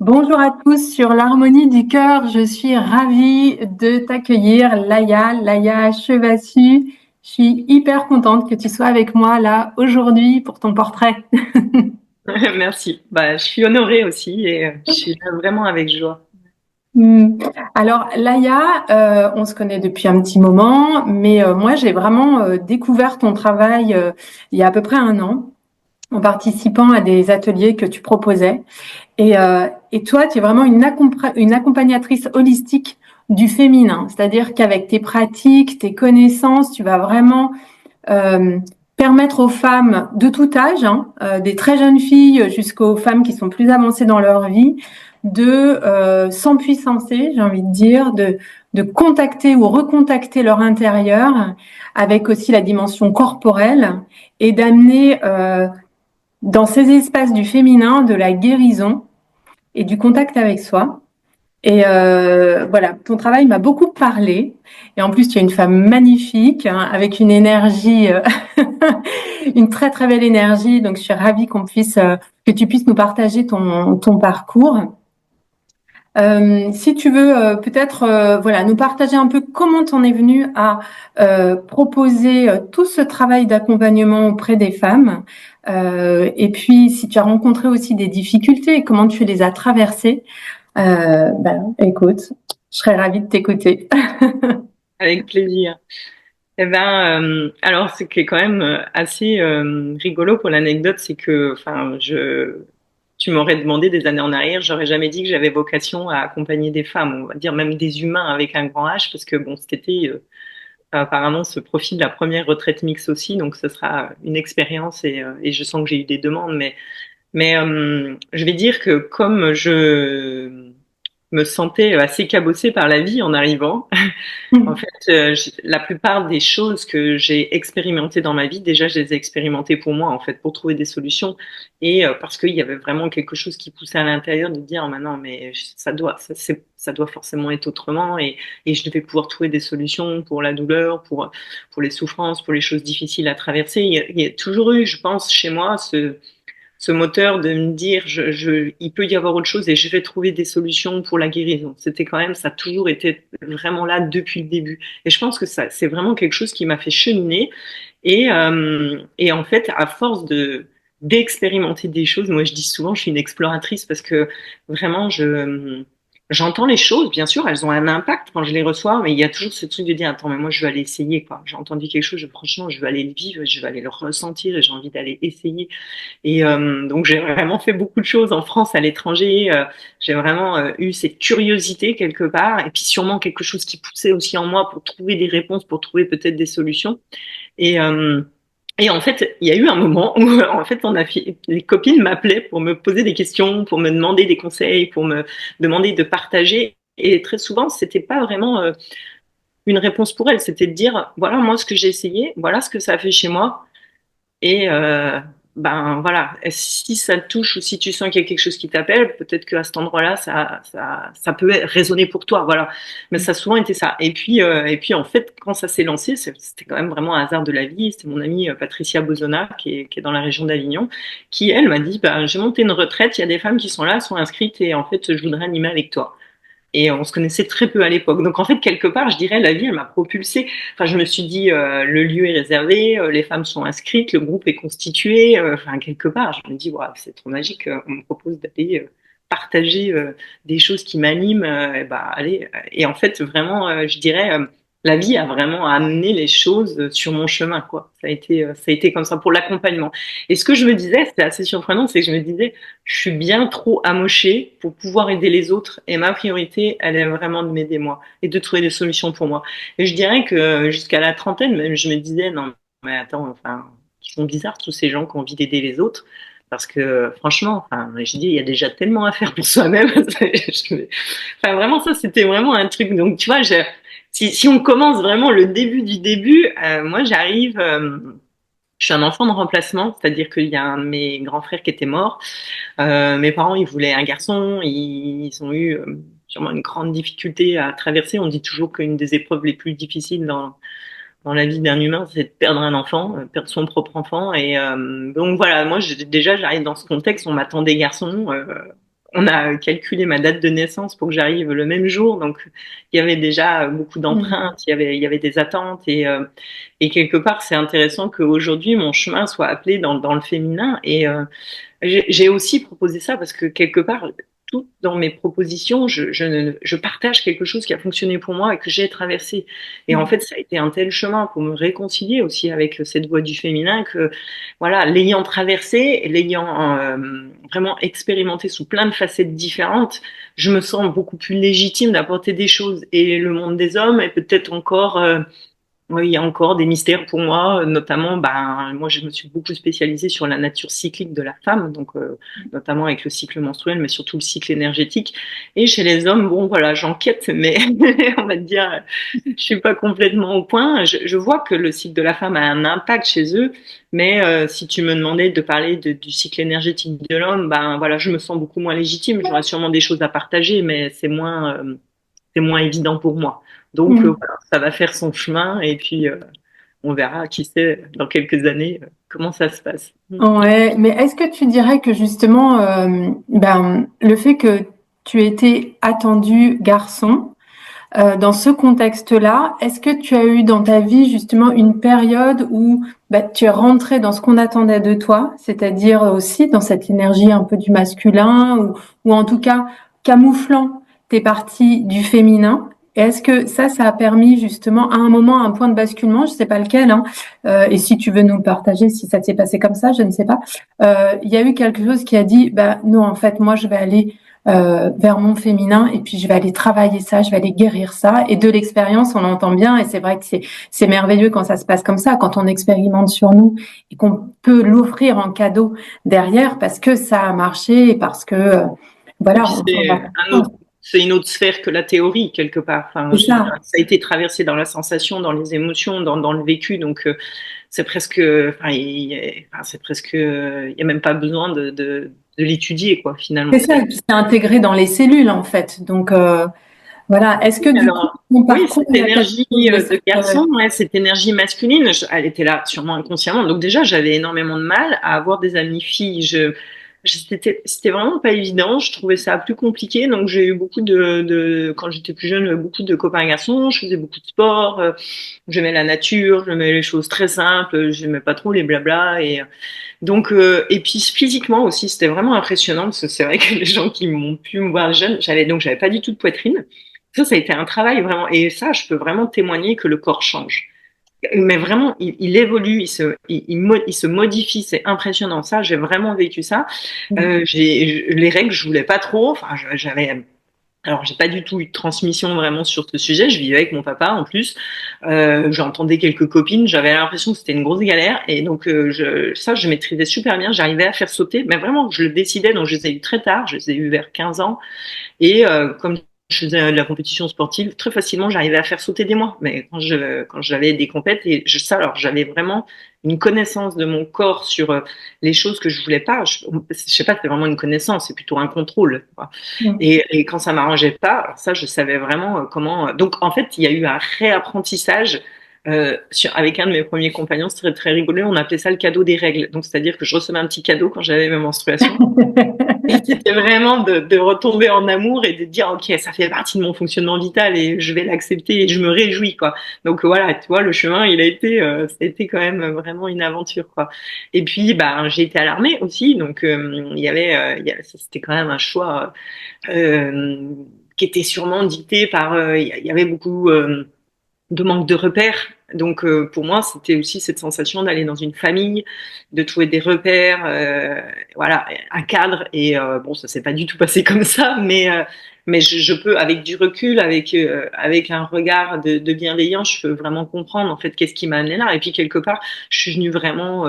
Bonjour à tous sur l'harmonie du cœur. Je suis ravie de t'accueillir, Laïa Chevassu. Je suis hyper contente que tu sois avec moi là aujourd'hui pour ton portrait. Merci. Bah, je suis honorée aussi et je suis là vraiment avec joie. Hmm. Alors Laïa, on se connaît depuis un petit moment, mais moi j'ai vraiment découvert ton travail il y a à peu près un an en participant à des ateliers que tu proposais. Et toi, tu es vraiment une accompagnatrice holistique du féminin, c'est-à-dire qu'avec tes pratiques, tes connaissances, tu vas vraiment euh, permettre aux femmes de tout âge, hein, des très jeunes filles jusqu'aux femmes qui sont plus avancées dans leur vie, de s'empuissancer, j'ai envie de dire, de contacter ou recontacter leur intérieur, avec aussi la dimension corporelle, et d'amener dans ces espaces du féminin de la guérison et du contact avec soi. Et voilà, ton travail m'a beaucoup parlé. Et en plus, tu es une femme magnifique, hein, avec une énergie, une très très belle énergie. Donc, je suis ravie que tu puisses nous partager ton parcours. Si tu veux peut-être voilà nous partager un peu comment t'en es venue à proposer tout ce travail d'accompagnement auprès des femmes, et puis si tu as rencontré aussi des difficultés et comment tu les as traversées. Écoute, je serais ravie de t'écouter. Avec plaisir. Eh ben, alors ce qui est quand même assez rigolo pour l'anecdote, c'est que, tu m'aurais demandé des années en arrière, j'aurais jamais dit que j'avais vocation à accompagner des femmes, on va dire même des humains avec un grand H, parce que bon, cet été, apparemment, se profile la première retraite mixte aussi, donc ce sera une expérience et je sens que j'ai eu des demandes, mais je vais dire que comme je me sentais assez cabossée par la vie en arrivant, en fait, la plupart des choses que j'ai expérimentées dans ma vie, déjà, je les ai expérimentées pour moi, en fait, pour trouver des solutions et parce qu'il y avait vraiment quelque chose qui poussait à l'intérieur de dire, oh, maintenant, mais ça doit forcément être autrement et je devais pouvoir trouver des solutions pour la douleur, pour les souffrances, pour les choses difficiles à traverser. Il y a toujours eu, je pense, chez moi, ce moteur de me dire il peut y avoir autre chose et je vais trouver des solutions pour la guérison. C'était quand même, ça a toujours été vraiment là depuis le début. Et je pense que ça, c'est vraiment quelque chose qui m'a fait cheminer. Et en fait, à force de d'expérimenter des choses, moi je dis souvent, je suis une exploratrice parce que vraiment, j'entends les choses, bien sûr, elles ont un impact quand je les reçois, mais il y a toujours ce truc de dire, attends, mais moi je veux aller essayer, quoi. J'ai entendu quelque chose, franchement, je veux aller le vivre, je veux aller le ressentir et j'ai envie d'aller essayer. Et donc j'ai vraiment fait beaucoup de choses en France, à l'étranger. J'ai vraiment eu cette curiosité quelque part, et puis sûrement quelque chose qui poussait aussi en moi pour trouver des réponses, pour trouver peut-être des solutions. Et et en fait, il y a eu un moment où en fait les copines m'appelaient pour me poser des questions, pour me demander des conseils, pour me demander de partager. Et très souvent, c'était pas vraiment une réponse pour elles, c'était de dire voilà moi ce que j'ai essayé, voilà ce que ça a fait chez moi. Et ben voilà, si ça te touche ou si tu sens qu'il y a quelque chose qui t'appelle, peut-être qu'à cet endroit-là, ça peut résonner pour toi, voilà. Mais ça a souvent été ça. Et puis en fait, quand ça s'est lancé, c'était quand même vraiment un hasard de la vie. C'était mon amie Patricia Bozona, qui est dans la région d'Avignon, qui elle m'a dit, bah, j'ai monté une retraite, il y a des femmes qui sont là, sont inscrites et en fait, je voudrais animer avec toi. Et on se connaissait très peu à l'époque. Donc en fait, quelque part, je dirais, la vie, elle m'a propulsée. Enfin, je me suis dit, le lieu est réservé, les femmes sont inscrites, le groupe est constitué. Enfin, quelque part, je me dis, wow, c'est trop magique. On me propose d'aller partager des choses qui m'animent. Et bah, allez. Et en fait, vraiment, je dirais, la vie a vraiment amené les choses sur mon chemin, quoi. Ça a été comme ça pour l'accompagnement. Et ce que je me disais, c'était assez surprenant, c'est que je me disais, je suis bien trop amochée pour pouvoir aider les autres et ma priorité, elle est vraiment de m'aider moi et de trouver des solutions pour moi. Et je dirais que jusqu'à la trentaine, même, je me disais, non, mais attends, enfin, ils sont bizarres tous ces gens qui ont envie d'aider les autres. Parce que franchement, enfin, je dis, il y a déjà tellement à faire pour soi-même. Enfin, vraiment, ça, c'était vraiment un truc. Donc, tu vois, si on commence vraiment le début du début, moi, j'arrive. Je suis un enfant de remplacement, c'est-à-dire qu'il y a un de mes grands frères qui était mort. Mes parents, ils voulaient un garçon. Ils ont eu sûrement une grande difficulté à traverser. On dit toujours qu'une des épreuves les plus difficiles dans la vie d'un humain, c'est de perdre un enfant, perdre son propre enfant. Et donc voilà, moi, déjà, j'arrive dans ce contexte. On m'attend des garçons. on a calculé ma date de naissance pour que j'arrive le même jour. Donc, il y avait déjà beaucoup Mm. d'empreintes, il y avait des attentes. Et quelque part, c'est intéressant qu'aujourd'hui, mon chemin soit appelé dans le féminin. Et j'ai aussi proposé ça parce que quelque part, tout dans mes propositions, je partage quelque chose qui a fonctionné pour moi et que j'ai traversé. Et en Mm. fait, ça a été un tel chemin pour me réconcilier aussi avec cette voie du féminin que, voilà, l'ayant traversé, l'ayant vraiment expérimenté sous plein de facettes différentes, je me sens beaucoup plus légitime d'apporter des choses. Et le monde des hommes est peut-être encore oui, il y a encore des mystères pour moi, notamment, ben, moi, je me suis beaucoup spécialisée sur la nature cyclique de la femme, donc notamment avec le cycle menstruel, mais surtout le cycle énergétique. Et chez les hommes, bon, voilà, j'enquête, mais on va dire, je suis pas complètement au point. Je vois que le cycle de la femme a un impact chez eux, mais si tu me demandais de parler du cycle énergétique de l'homme, ben voilà, je me sens beaucoup moins légitime. J'aurais sûrement des choses à partager, mais c'est moins évident pour moi. Donc Mm. voilà, ça va faire son chemin et puis on verra, qui sait, dans quelques années, comment ça se passe. Ouais, mais est-ce que tu dirais que justement, le fait que tu étais attendu garçon, dans ce contexte-là, est-ce que tu as eu dans ta vie justement une période où tu es rentré dans ce qu'on attendait de toi, c'est-à-dire aussi dans cette énergie un peu du masculin ou en tout cas camouflant tes parties du féminin? Et est-ce que ça a permis justement à un moment un point de basculement, je sais pas lequel, hein, et si tu veux nous le partager, si ça s'est passé comme ça, je ne sais pas. Il y a eu quelque chose qui a dit, bah non, en fait, moi je vais aller vers mon féminin et puis je vais aller travailler ça, je vais aller guérir ça. Et de l'expérience, on entend bien et c'est vrai que c'est merveilleux quand ça se passe comme ça, quand on expérimente sur nous et qu'on peut l'offrir en cadeau derrière parce que ça a marché et parce que Et voilà, puis on s'en va c'est une autre sphère que la théorie quelque part. Enfin, c'est je veux dire, ça. ça a été traversé dans la sensation, dans les émotions, dans le vécu. Donc c'est presque, enfin, c'est presque, il y a même pas besoin de l'étudier quoi C'est finalement. ça, et puis c'est intégré dans les cellules en fait. Donc voilà. Est-ce que du coup, Alors, mon oui, parcours, cette il y a quelque énergie chose de de garçon, ouais, cette énergie masculine, elle était là sûrement inconsciemment. Donc déjà, j'avais énormément de mal à avoir des amies filles. C'était vraiment pas évident. Je trouvais ça plus compliqué. Donc j'ai eu beaucoup quand j'étais plus jeune, beaucoup de copains garçons. Je faisais beaucoup de sport. J'aimais la nature. J'aimais les choses très simples. J'aimais pas trop les blabla. Donc, et puis physiquement aussi, c'était vraiment impressionnant parce que c'est vrai que les gens qui m'ont pu me voir jeune, j'avais pas du tout de poitrine. Ça a été un travail vraiment. Et ça, je peux vraiment témoigner que le corps change. Mais vraiment, il évolue, il se modifie, c'est impressionnant. Ça, j'ai vraiment vécu ça. Les règles, je voulais pas trop. Enfin, j'avais alors, j'ai pas du tout eu de transmission vraiment sur ce sujet. Je vivais avec mon papa en plus. J'entendais quelques copines. J'avais l'impression que c'était une grosse galère. Et donc, je maîtrisais super bien. J'arrivais à faire sauter. Mais vraiment, je le décidais. Donc, je les ai eu très tard. Je les ai eu vers 15 ans. Et comme je faisais de la compétition sportive, très facilement, j'arrivais à faire sauter des mois. Mais quand j'avais des compètes, alors j'avais vraiment une connaissance de mon corps sur les choses que je voulais pas. Je sais pas, c'est vraiment une connaissance, c'est plutôt un contrôle, quoi. Et quand ça m'arrangeait pas, alors ça, je savais vraiment comment. Donc, en fait, il y a eu un réapprentissage. Avec un de mes premiers compagnons, c'était très rigolo, on appelait ça le cadeau des règles. Donc, c'est-à-dire que je recevais un petit cadeau quand j'avais mes menstruations. Et c'était vraiment de retomber en amour et de dire, OK, ça fait partie de mon fonctionnement vital et je vais l'accepter et je me réjouis, quoi. Donc voilà, tu vois, le chemin, ça a été quand même vraiment une aventure, quoi. Et puis, bah, j'ai été à l'armée aussi, donc c'était quand même un choix qui était sûrement dicté par, il y avait beaucoup de manque de repères. Donc pour moi, c'était aussi cette sensation d'aller dans une famille, de trouver des repères, voilà, un cadre. Et bon, ça s'est pas du tout passé comme ça, mais je peux, avec du recul, avec un regard de bienveillance, je peux vraiment comprendre en fait qu'est-ce qui m'a amené là. Et puis quelque part, je suis venue vraiment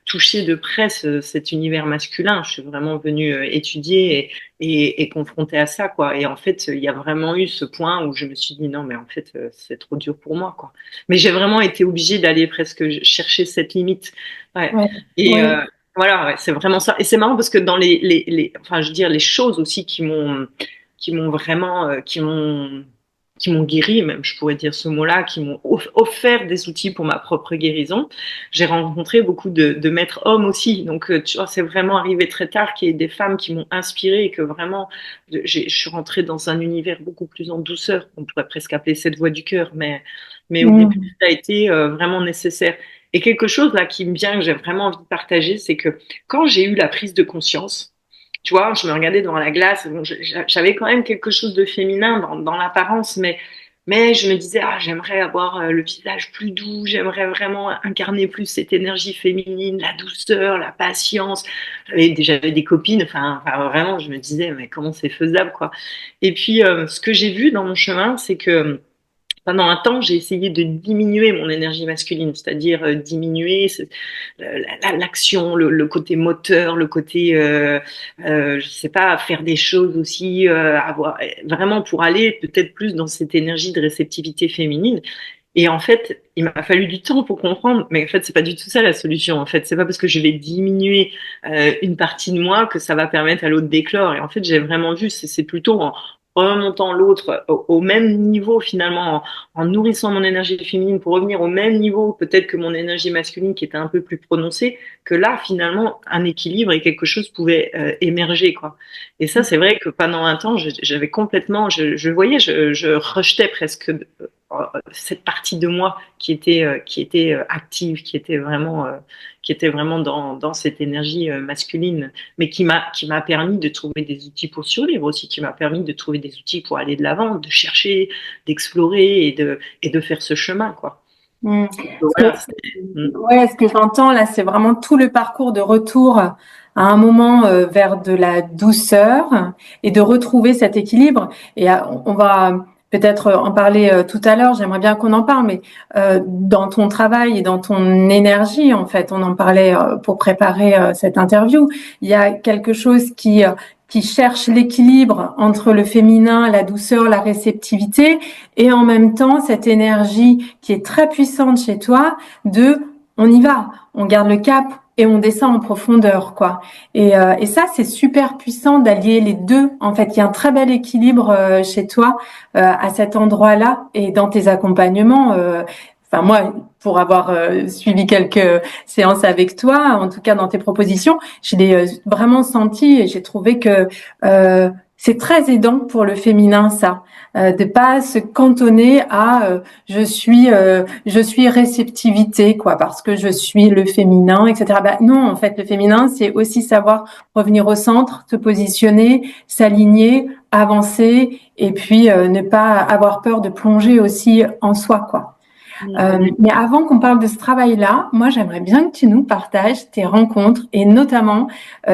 toucher de près cet univers masculin. Je suis vraiment venue étudier et confrontée à ça, quoi. Et en fait, il y a vraiment eu ce point où je me suis dit non, mais en fait, c'est trop dur pour moi, quoi. Mais j'ai vraiment été obligée d'aller presque chercher cette limite. Ouais. Ouais, Et ouais. voilà, ouais, c'est vraiment ça. Et c'est marrant parce que dans enfin, je veux dire, les choses aussi qui m'ont vraiment, qui m'ont guéri, même je pourrais dire ce mot-là, qui m'ont offert des outils pour ma propre guérison. J'ai rencontré beaucoup de maîtres hommes aussi, donc tu vois, c'est vraiment arrivé très tard qu'il y ait des femmes qui m'ont inspirée et que vraiment, je suis rentrée dans un univers beaucoup plus en douceur. On pourrait presque appeler cette voie du cœur, mais au début, Mm. ça a été vraiment nécessaire. Et quelque chose là qui me vient, que j'ai vraiment envie de partager, c'est que quand j'ai eu la prise de conscience, tu vois, je me regardais devant la glace, bon, j'avais quand même quelque chose de féminin dans l'apparence, mais je me disais, ah, j'aimerais avoir le visage plus doux, j'aimerais vraiment incarner plus cette énergie féminine, la douceur, la patience. J'avais des copines, enfin, vraiment, je me disais, mais comment c'est faisable, quoi. Et puis, ce que j'ai vu dans mon chemin, c'est que pendant un temps, j'ai essayé de diminuer mon énergie masculine, c'est-à-dire diminuer l'action, le côté moteur, le côté, je sais pas, faire des choses aussi, avoir vraiment pour aller peut-être plus dans cette énergie de réceptivité féminine. Et en fait, il m'a fallu du temps pour comprendre, mais en fait, c'est pas du tout ça la solution. En fait, c'est pas parce que je vais diminuer une partie de moi que ça va permettre à l'autre d'éclore. Et en fait, j'ai vraiment vu, c'est plutôt en remontant l'autre au même niveau finalement, en nourrissant mon énergie féminine pour revenir au même niveau, peut-être que mon énergie masculine qui était un peu plus prononcée, que là finalement un équilibre et quelque chose pouvait émerger quoi. Et ça, c'est vrai que pendant un temps, j'avais complètement, je voyais, je rejetais presque cette partie de moi qui était active, qui était vraiment dans cette énergie masculine, mais qui m'a permis de trouver des outils pour survivre aussi, qui m'a permis de trouver des outils pour aller de l'avant, de chercher, d'explorer et de faire ce chemin quoi. Mm. Donc, voilà. Ouais, ce que j'entends là, c'est vraiment tout le parcours de retour à un moment vers de la douceur et de retrouver cet équilibre. Et on va peut-être en parler tout à l'heure. J'aimerais bien qu'on en parle, mais dans ton travail et dans ton énergie, en fait, on en parlait pour préparer cette interview. Il y a quelque chose qui cherche l'équilibre entre le féminin, la douceur, la réceptivité, et en même temps cette énergie qui est très puissante chez toi de on y va, on garde le cap et on descend en profondeur, quoi. Et ça, c'est super puissant d'allier les deux. En fait, il y a un très bel équilibre chez toi à cet endroit-là et dans tes accompagnements. Enfin, moi, pour avoir suivi quelques séances avec toi, en tout cas dans tes propositions, je l'ai vraiment senti et j'ai trouvé que c'est très aidant pour le féminin, ça, de pas se cantonner à je suis réceptivité quoi parce que je suis le féminin, etc. Bah non, en fait, le féminin, c'est aussi savoir revenir au centre, se positionner, s'aligner, avancer et puis ne pas avoir peur de plonger aussi en soi, quoi. Mais avant qu'on parle de ce travail-là, moi, j'aimerais bien que tu nous partages tes rencontres et notamment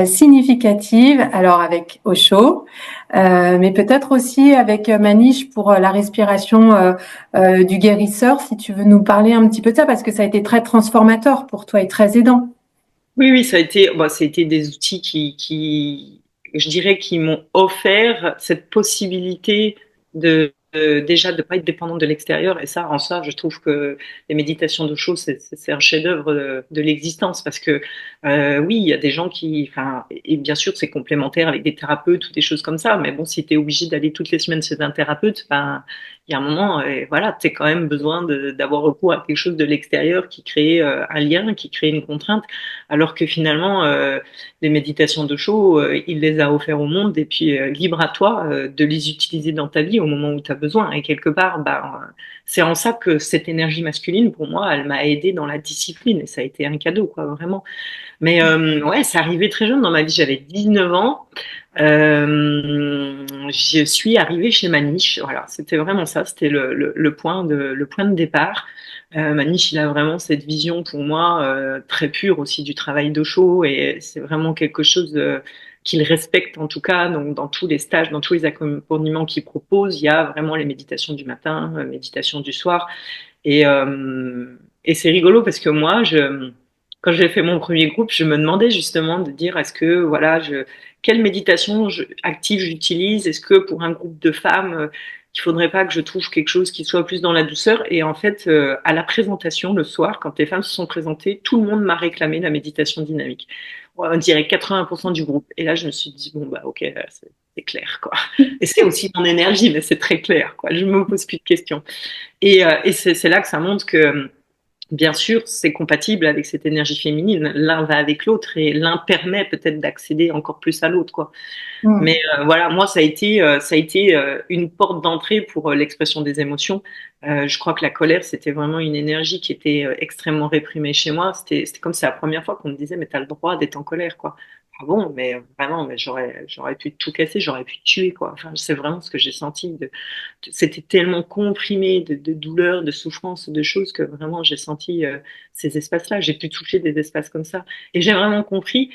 significatives, alors avec Osho, mais peut-être aussi avec Manish pour la respiration du guérisseur, si tu veux nous parler un petit peu de ça, parce que ça a été très transformateur pour toi et très aidant. Oui, oui, ça a été des outils je dirais, qui m'ont offert cette possibilité déjà de pas être dépendante de l'extérieur. Et ça, en ça, je trouve que les méditations de d'Osho, c'est un chef-d'œuvre de l'existence parce que oui, il y a des gens enfin, et bien sûr, c'est complémentaire avec des thérapeutes ou des choses comme ça. Mais bon, si tu es obligé d'aller toutes les semaines chez un thérapeute, ben, il y a un moment, voilà, tu as quand même besoin d'avoir recours à quelque chose de l'extérieur qui crée un lien, qui crée une contrainte alors que finalement, les méditations de Osho, il les a offerts au monde et puis libre à toi de les utiliser dans ta vie au moment où tu as besoin. Et quelque part, bah, c'est en ça que cette énergie masculine, pour moi, elle m'a aidée dans la discipline et ça a été un cadeau, quoi, vraiment. Mais ouais, c'est arrivé très jeune dans ma vie, j'avais 19 ans. Je suis arrivée chez Manish. Voilà, c'était vraiment ça, c'était le point de départ. Manish, il a vraiment cette vision pour moi très pure aussi du travail d'Osho et c'est vraiment quelque chose qu'il respecte en tout cas. Donc dans tous les stages, dans tous les accompagnements qu'il propose, il y a vraiment les méditations du matin, méditations du soir et c'est rigolo parce que moi, quand j'ai fait mon premier groupe, je me demandais justement de dire est-ce que voilà, quelle méditation active j'utilise? Est-ce que pour un groupe de femmes, il faudrait pas que je trouve quelque chose qui soit plus dans la douceur? Et en fait, à la présentation le soir, quand les femmes se sont présentées, tout le monde m'a réclamé la méditation dynamique. On dirait 80% du groupe. Et là, je me suis dit bon bah ok, c'est clair, quoi. Et c'est aussi mon énergie, mais c'est très clair, quoi. Je me pose plus de questions. Et c'est là que ça montre que, bien sûr, c'est compatible avec cette énergie féminine. L'un va avec l'autre et l'un permet peut-être d'accéder encore plus à l'autre, quoi. Mm. Mais voilà, moi, ça a été une porte d'entrée pour l'expression des émotions. Je crois que la colère, c'était vraiment une énergie qui était extrêmement réprimée chez moi. C'était comme c'est la première fois qu'on me disait, mais t'as le droit d'être en colère, quoi. Ah bon, mais vraiment, mais j'aurais pu tout casser, j'aurais pu tuer, quoi. Enfin, c'est vraiment ce que j'ai senti. C'était tellement comprimé de douleurs, de souffrances, de choses que vraiment j'ai senti ces espaces-là. J'ai pu toucher des espaces comme ça. Et j'ai vraiment compris,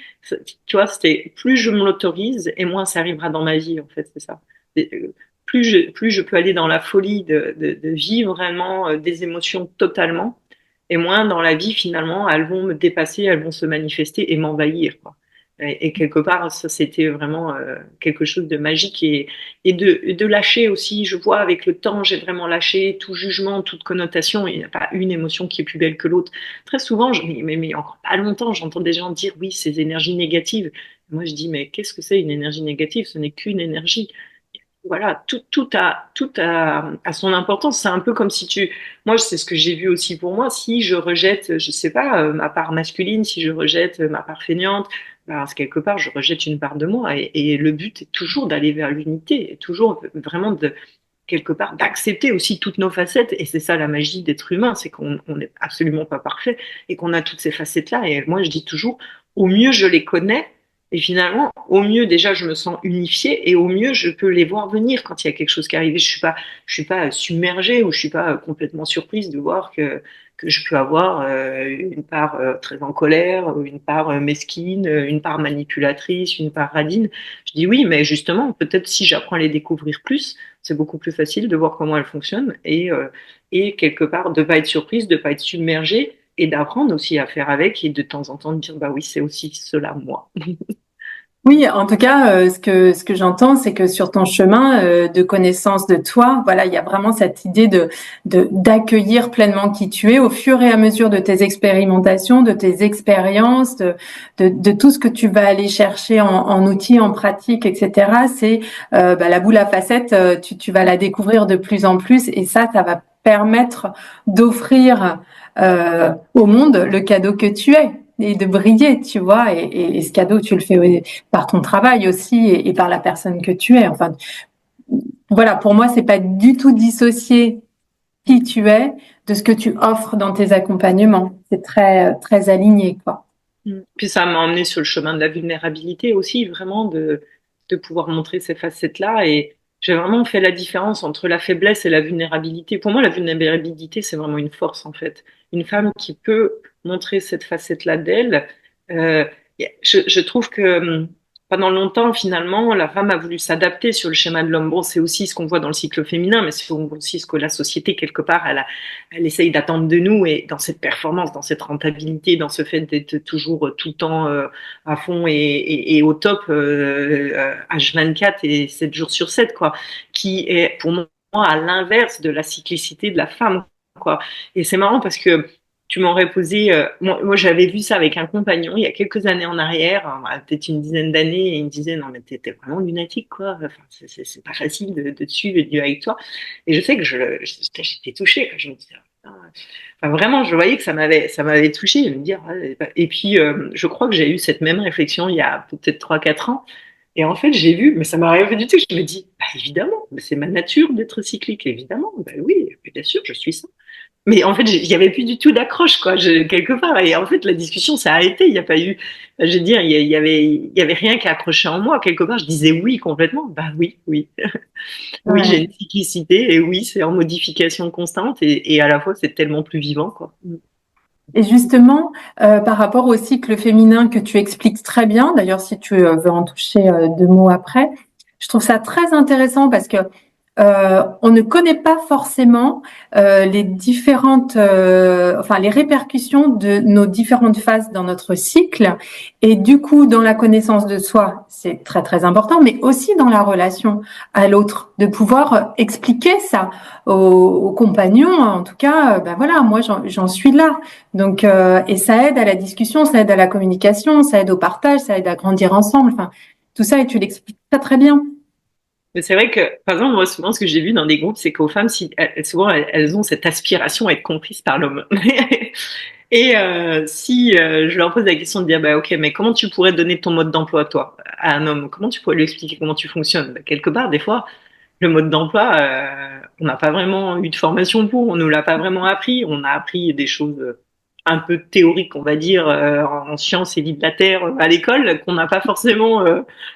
tu vois, c'était plus je me l'autorise et moins ça arrivera dans ma vie, en fait, c'est ça. Et, plus je peux aller dans la folie de vivre vraiment des émotions totalement, et moins dans la vie, finalement, elles vont me dépasser, elles vont se manifester et m'envahir, quoi. Et quelque part, ça, c'était vraiment quelque chose de magique et de lâcher aussi. Je vois avec le temps, j'ai vraiment lâché tout jugement, toute connotation. Il n'y a pas une émotion qui est plus belle que l'autre. Très souvent, mais encore pas longtemps, j'entends des gens dire oui, ces énergies négatives. Moi, je dis mais qu'est-ce que c'est une énergie négative? Ce n'est qu'une énergie. Voilà, tout a son importance. C'est un peu comme si moi, c'est ce que j'ai vu aussi pour moi. Si je rejette, je sais pas, ma part masculine, si je rejette ma part feignante, ben, quelque part, je rejette une part de moi. Et le but est toujours d'aller vers l'unité, et toujours vraiment quelque part, d'accepter aussi toutes nos facettes. Et c'est ça la magie d'être humain, c'est qu'on n'est absolument pas parfait et qu'on a toutes ces facettes-là. Et moi, je dis toujours, au mieux je les connais, et finalement, au mieux déjà je me sens unifiée, et au mieux je peux les voir venir quand il y a quelque chose qui arrive. Je suis pas submergée ou je suis pas complètement surprise de voir que je peux avoir une part très en colère, une part mesquine, une part manipulatrice, une part radine. Je dis oui, mais justement, peut-être si j'apprends à les découvrir plus, c'est beaucoup plus facile de voir comment elles fonctionnent et quelque part de pas être surprise, de pas être submergée et d'apprendre aussi à faire avec et de temps en temps de dire bah oui, c'est aussi cela moi. Oui, en tout cas, ce que j'entends, c'est que sur ton chemin de connaissance de toi, voilà, il y a vraiment cette idée de d'accueillir pleinement qui tu es au fur et à mesure de tes expérimentations, de tes expériences, de tout ce que tu vas aller chercher en outils, en pratique, etc. C'est la boule à facettes, tu vas la découvrir de plus en plus, et ça va permettre d'offrir au monde le cadeau que tu es. Et de briller, tu vois, et ce cadeau, tu le fais par ton travail aussi et par la personne que tu es. Enfin, voilà, pour moi, c'est pas du tout dissocier qui tu es de ce que tu offres dans tes accompagnements. C'est très, très aligné, quoi. Puis ça m'a emmené sur le chemin de la vulnérabilité aussi, vraiment de pouvoir montrer ces facettes-là. Et j'ai vraiment fait la différence entre la faiblesse et la vulnérabilité. Pour moi, la vulnérabilité, c'est vraiment une force, en fait. Une femme qui peut montrer cette facette-là d'elle. Euh, je trouve que pendant longtemps, finalement, la femme a voulu s'adapter sur le schéma de l'homme. Bon, c'est aussi ce qu'on voit dans le cycle féminin, mais c'est aussi ce que la société, quelque part, elle essaye d'attendre de nous, et dans cette performance, dans cette rentabilité, dans ce fait d'être toujours tout le temps à fond et au top H24 et 7 jours sur 7, quoi, qui est pour moi à l'inverse de la cyclicité de la femme, quoi. Et c'est marrant parce que tu m'aurais posé, moi j'avais vu ça avec un compagnon il y a quelques années en arrière, peut-être une dizaine d'années, et il me disait non mais t'es vraiment lunatique, quoi, enfin, c'est pas facile de te suivre et de vivre avec toi. Et je sais que j'étais touchée, je me disais enfin, vraiment, je voyais que ça m'avait touchée de me dire. Et puis, je crois que j'ai eu cette même réflexion il y a peut-être 3 4 ans. Et en fait, j'ai vu, mais ça m'a rien fait du tout. Je me dis, bah, évidemment, c'est ma nature d'être cyclique, évidemment. Bah oui, bien sûr, je suis ça. Mais en fait, il y avait plus du tout d'accroche, quoi, quelque part. Et en fait, la discussion s'est arrêtée. Il n'y a pas eu, je veux dire, il y avait rien qui accrochait en moi. Quelque part, je disais oui complètement. Bah oui, oui. Oui, j'ai Ouais. une cyclicité et oui, c'est en modification constante et à la fois, c'est tellement plus vivant, quoi. Et justement, par rapport au cycle féminin que tu expliques très bien, d'ailleurs, si tu veux en toucher 2 mots après, je trouve ça très intéressant parce que on ne connaît pas forcément les différentes, enfin les répercussions de nos différentes phases dans notre cycle. Et du coup, dans la connaissance de soi, c'est très très important, mais aussi dans la relation à l'autre, de pouvoir expliquer ça aux compagnons. En tout cas, ben voilà, moi j'en suis là. Donc, et ça aide à la discussion, ça aide à la communication, ça aide au partage, ça aide à grandir ensemble. Enfin, tout ça, et tu l'expliques très très bien. Mais c'est vrai que, par exemple, moi, souvent, ce que j'ai vu dans des groupes, c'est qu'aux femmes, si, souvent, elles ont cette aspiration à être comprises par l'homme. Et si je leur pose la question de dire, bah ok, mais comment tu pourrais donner ton mode d'emploi, toi, à un homme? Comment tu pourrais lui expliquer comment tu fonctionnes? Bah, quelque part, des fois, le mode d'emploi, on n'a pas vraiment eu de formation pour, on nous l'a pas vraiment appris. On a appris des choses un peu théoriques, on va dire, en sciences et vie de la Terre à l'école, qu'on n'a pas forcément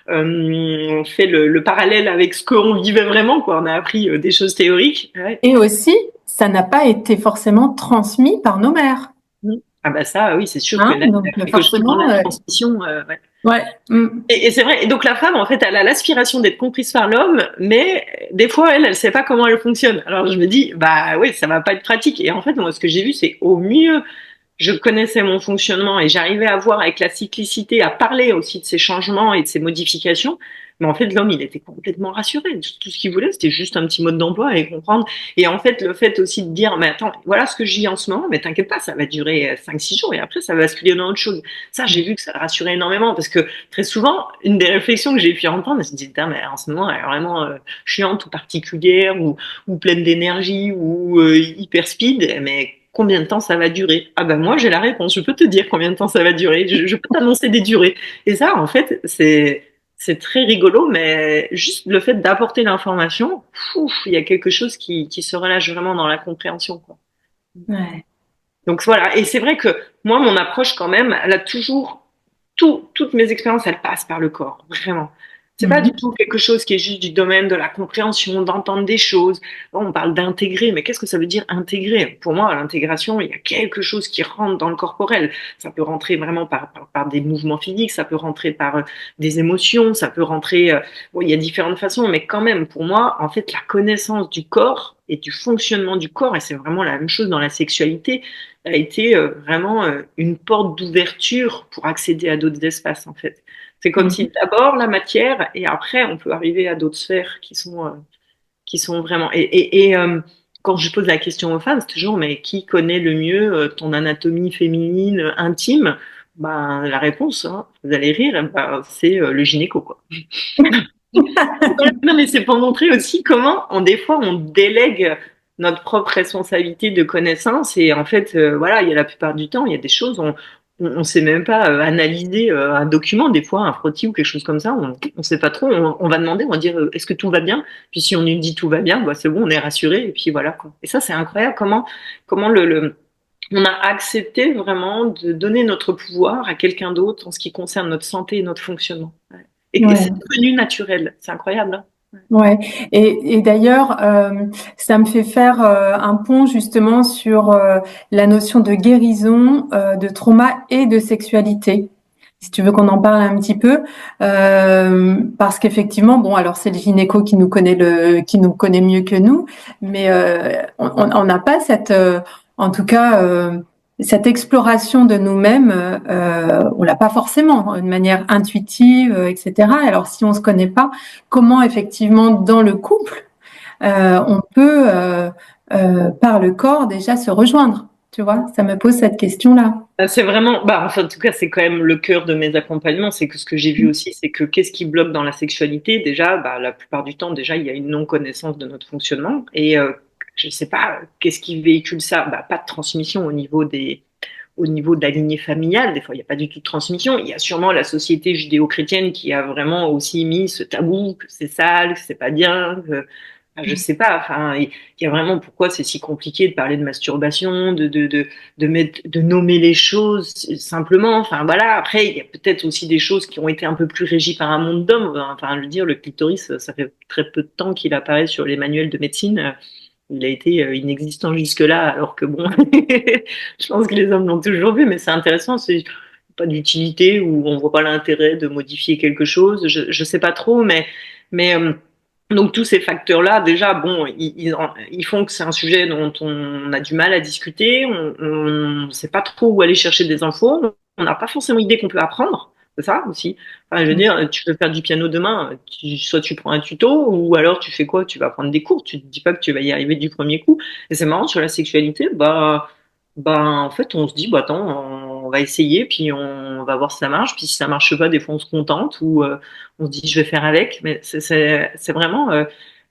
fait le parallèle avec ce qu'on vivait vraiment, quoi. On a appris des choses théoriques. Ouais. Et aussi, ça n'a pas été forcément transmis par nos mères. Ah bah ça, oui, c'est sûr que Hein? là, il y Donc, a quelque chose dans forcément, la transmission. Ouais. ouais. Et c'est vrai. Et donc la femme, en fait, elle a l'aspiration d'être comprise par l'homme, mais des fois, elle sait pas comment elle fonctionne. Alors je me dis, bah oui, ça va pas être pratique. Et en fait, moi, ce que j'ai vu, c'est au mieux, je connaissais mon fonctionnement et j'arrivais à voir avec la cyclicité, à parler aussi de ces changements et de ces modifications. Mais en fait, l'homme, il était complètement rassuré. Tout ce qu'il voulait, c'était juste un petit mode d'emploi et comprendre. Et en fait, le fait aussi de dire, mais attends, voilà ce que je vis en ce moment, mais t'inquiète pas, ça va durer 5, 6 jours et après, ça va basculer dans autre chose. Ça, j'ai vu que ça le rassurait énormément parce que très souvent, une des réflexions que j'ai pu entendre, je me dis, mais en ce moment, elle est vraiment chiante ou particulière ou pleine d'énergie ou hyper speed, mais combien de temps ça va durer? Ah ben moi j'ai la réponse, je peux te dire combien de temps ça va durer, je peux t'annoncer des durées. Et ça en fait c'est très rigolo, mais juste le fait d'apporter l'information, il y a quelque chose qui se relâche vraiment dans la compréhension, quoi. Ouais. Donc voilà, et c'est vrai que moi, mon approche quand même, elle a toujours, toutes mes expériences, elles passent par le corps, vraiment. C'est pas du Mhm. tout quelque chose qui est juste du domaine de la compréhension, d'entendre des choses. Bon, on parle d'intégrer, mais qu'est-ce que ça veut dire intégrer? Pour moi, l'intégration, il y a quelque chose qui rentre dans le corporel. Ça peut rentrer vraiment par des mouvements physiques, ça peut rentrer par des émotions, ça peut rentrer, bon, il y a différentes façons, mais quand même, pour moi, en fait, la connaissance du corps et du fonctionnement du corps, et c'est vraiment la même chose dans la sexualité, a été vraiment une porte d'ouverture pour accéder à d'autres espaces, en fait. C'est comme si Mhm. d'abord la matière et après on peut arriver à d'autres sphères qui sont vraiment. Quand je pose la question aux femmes, c'est toujours mais qui connaît le mieux ton anatomie féminine intime? Ben la réponse, hein, vous allez rire, ben, c'est le gynéco quoi. Non, mais c'est pour montrer aussi comment, des fois, on délègue notre propre responsabilité de connaissance et en fait, voilà, il y a la plupart du temps, il y a des choses, on sait même pas analyser un document, des fois, un frottis ou quelque chose comme ça, on sait pas trop, on va demander, on va dire, est-ce que tout va bien? Puis si on nous dit tout va bien, bah, c'est bon, on est rassuré et puis voilà, quoi. Et ça, c'est incroyable comment on a accepté vraiment de donner notre pouvoir à quelqu'un d'autre en ce qui concerne notre santé et notre fonctionnement. Ouais. Et c'est Ouais. devenu naturel. C'est incroyable, hein. Ouais. Et d'ailleurs, ça me fait faire un pont justement sur la notion de guérison, de trauma et de sexualité. Si tu veux qu'on en parle un petit peu, parce qu'effectivement, bon, alors c'est le gynéco qui nous connaît mieux que nous, mais on n'a pas cette, en tout cas, cette exploration de nous-mêmes, on l'a pas forcément de manière intuitive, etc. Alors si on se connaît pas, comment effectivement dans le couple on peut par le corps déjà se rejoindre, tu vois, ça me pose cette question-là. C'est vraiment, bah, enfin, en tout cas, c'est quand même le cœur de mes accompagnements. C'est que ce que j'ai vu aussi, c'est que qu'est-ce qui bloque dans la sexualité? Déjà, bah, la plupart du temps, déjà, il y a une non-connaissance de notre fonctionnement. Et je sais pas, qu'est-ce qui véhicule ça? Bah, pas de transmission au niveau de la lignée familiale. Des fois, il n'y a pas du tout de transmission. Il y a sûrement la société judéo-chrétienne qui a vraiment aussi mis ce tabou que c'est sale, que c'est pas bien, que, enfin, je sais pas. Enfin, il y a vraiment pourquoi c'est si compliqué de parler de masturbation, de nommer les choses simplement. Enfin, voilà. Après, il y a peut-être aussi des choses qui ont été un peu plus régies par un monde d'hommes. Enfin, je veux dire, le clitoris, ça fait très peu de temps qu'il apparaît sur les manuels de médecine. Il a été inexistant jusque-là, alors que bon, je pense que les hommes l'ont toujours vu, mais c'est intéressant, c'est pas d'utilité ou on voit pas l'intérêt de modifier quelque chose, je sais pas trop, mais donc tous ces facteurs-là, déjà, bon, ils font que c'est un sujet dont on a du mal à discuter, on sait pas trop où aller chercher des infos, on n'a pas forcément idée qu'on peut apprendre. C'est ça aussi. Enfin, je veux dire, tu veux faire du piano demain, soit tu prends un tuto, ou alors tu fais quoi? Tu vas prendre des cours. Tu te dis pas que tu vas y arriver du premier coup. Et c'est marrant sur la sexualité, bah, en fait, on se dit, bah attends, on va essayer, puis on va voir si ça marche. Puis si ça marche pas, des fois on se contente ou on se dit je vais faire avec. Mais c'est vraiment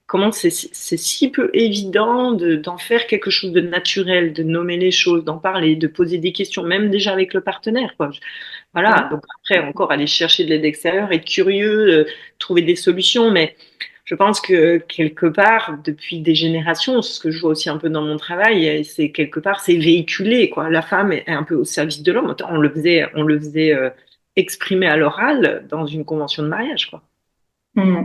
comment c'est si peu évident d'en faire quelque chose de naturel, de nommer les choses, d'en parler, de poser des questions, même déjà avec le partenaire, quoi. Ouais. Voilà. Donc après encore aller chercher de l'aide extérieure, être curieux, trouver des solutions, mais je pense que quelque part, depuis des générations, ce que je vois aussi un peu dans mon travail, c'est quelque part, c'est véhiculé, quoi. La femme est un peu au service de l'homme. On le faisait exprimer à l'oral dans une convention de mariage, quoi. Mm.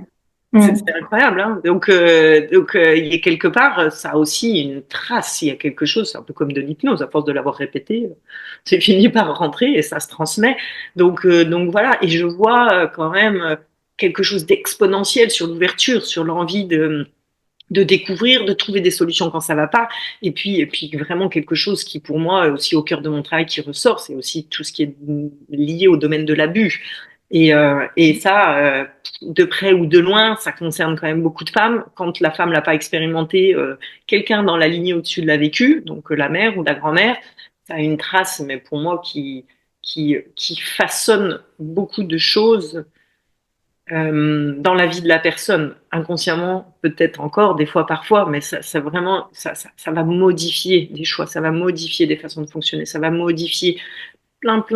C'est Mm. incroyable, hein. Il y a quelque part, ça a aussi une trace. Il y a quelque chose, c'est un peu comme de l'hypnose. À force de l'avoir répété, c'est fini par rentrer et ça se transmet. Donc voilà. Et je vois quand même quelque chose d'exponentiel sur l'ouverture, sur l'envie de découvrir, de trouver des solutions quand ça va pas. Et puis vraiment quelque chose qui, pour moi, est aussi au cœur de mon travail qui ressort, c'est aussi tout ce qui est lié au domaine de l'abus. Et ça, de près ou de loin, ça concerne quand même beaucoup de femmes. Quand la femme l'a pas expérimenté, quelqu'un dans la lignée au-dessus l'a vécu, donc la mère ou la grand-mère, ça a une trace, mais pour moi, qui façonne beaucoup de choses dans la vie de la personne, inconsciemment, peut-être encore, des fois, parfois, mais ça vraiment, ça va modifier des choix, ça va modifier des façons de fonctionner, ça va modifier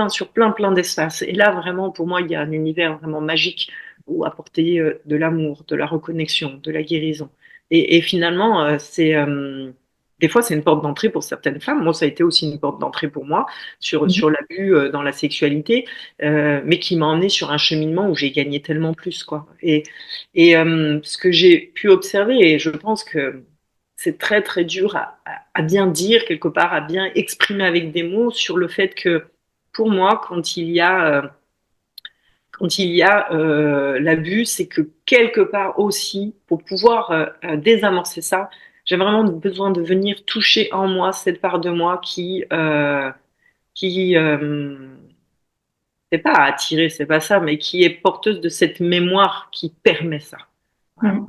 sur plein d'espaces. Et là, vraiment, pour moi, il y a un univers vraiment magique où apporter de l'amour, de la reconnexion, de la guérison. Et finalement, des fois, c'est une porte d'entrée pour certaines femmes. Moi, ça a été aussi une porte d'entrée pour moi sur l'abus dans la sexualité, mais qui m'a emmené sur un cheminement où j'ai gagné tellement plus, quoi. Ce que j'ai pu observer, et je pense que c'est très dur à bien dire quelque part, à bien exprimer avec des mots sur le fait que pour moi, quand il y a l'abus, c'est que quelque part aussi, pour pouvoir désamorcer ça, j'ai vraiment besoin de venir toucher en moi cette part de moi qui c'est pas attirée, c'est pas ça, mais qui est porteuse de cette mémoire qui permet ça. Voilà. Mm.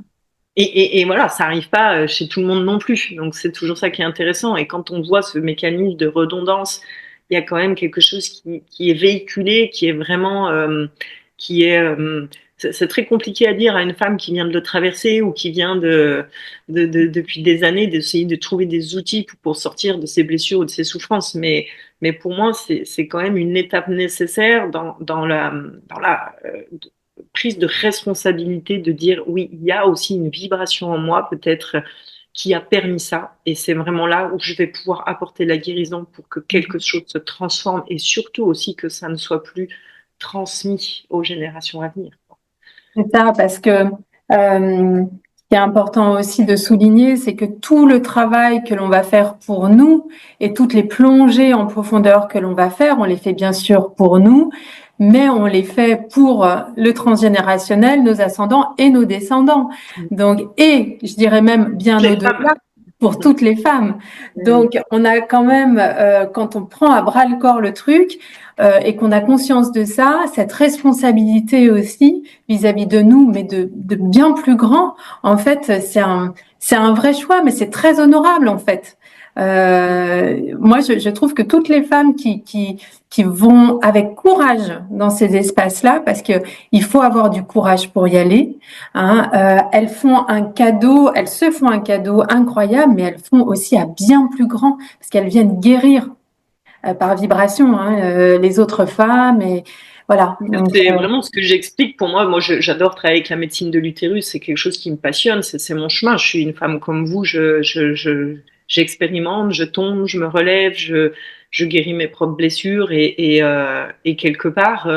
Et voilà, ça arrive pas chez tout le monde non plus. Donc c'est toujours ça qui est intéressant. Et quand on voit ce mécanisme de redondance, il y a quand même quelque chose qui est véhiculé, qui est vraiment, qui est, c'est très compliqué à dire à une femme qui vient de le traverser ou qui vient depuis des années d'essayer de trouver des outils pour sortir de ses blessures ou de ses souffrances. Mais pour moi, c'est quand même une étape nécessaire dans la prise de responsabilité de dire oui, il y a aussi une vibration en moi peut-être qui a permis ça et c'est vraiment là où je vais pouvoir apporter la guérison pour que quelque chose se transforme et surtout aussi que ça ne soit plus transmis aux générations à venir. C'est ça, parce que ce qui est important aussi de souligner, c'est que tout le travail que l'on va faire pour nous et toutes les plongées en profondeur que l'on va faire, on les fait bien sûr pour nous, mais on les fait pour le transgénérationnel, nos ascendants et nos descendants. Donc, et je dirais même bien Les femmes. au-delà, pour toutes les femmes. Donc, on a quand même, quand on prend à bras le corps le truc, et qu'on a conscience de ça, cette responsabilité aussi vis-à-vis de nous, mais de bien plus grand. En fait, c'est un vrai choix, mais c'est très honorable en fait. Moi, je trouve que toutes les femmes qui vont avec courage dans ces espaces-là, parce que il faut avoir du courage pour y aller, hein, elles font un cadeau, elles se font un cadeau incroyable, mais elles font aussi à bien plus grand, parce qu'elles viennent guérir par vibration, hein, les autres femmes et voilà. Donc, C'est vraiment ce que j'explique. Pour moi, j'adore travailler avec la médecine de l'utérus. C'est quelque chose qui me passionne. C'est mon chemin. Je suis une femme comme vous. J'expérimente, je tombe, je me relève, je guéris mes propres blessures et quelque part,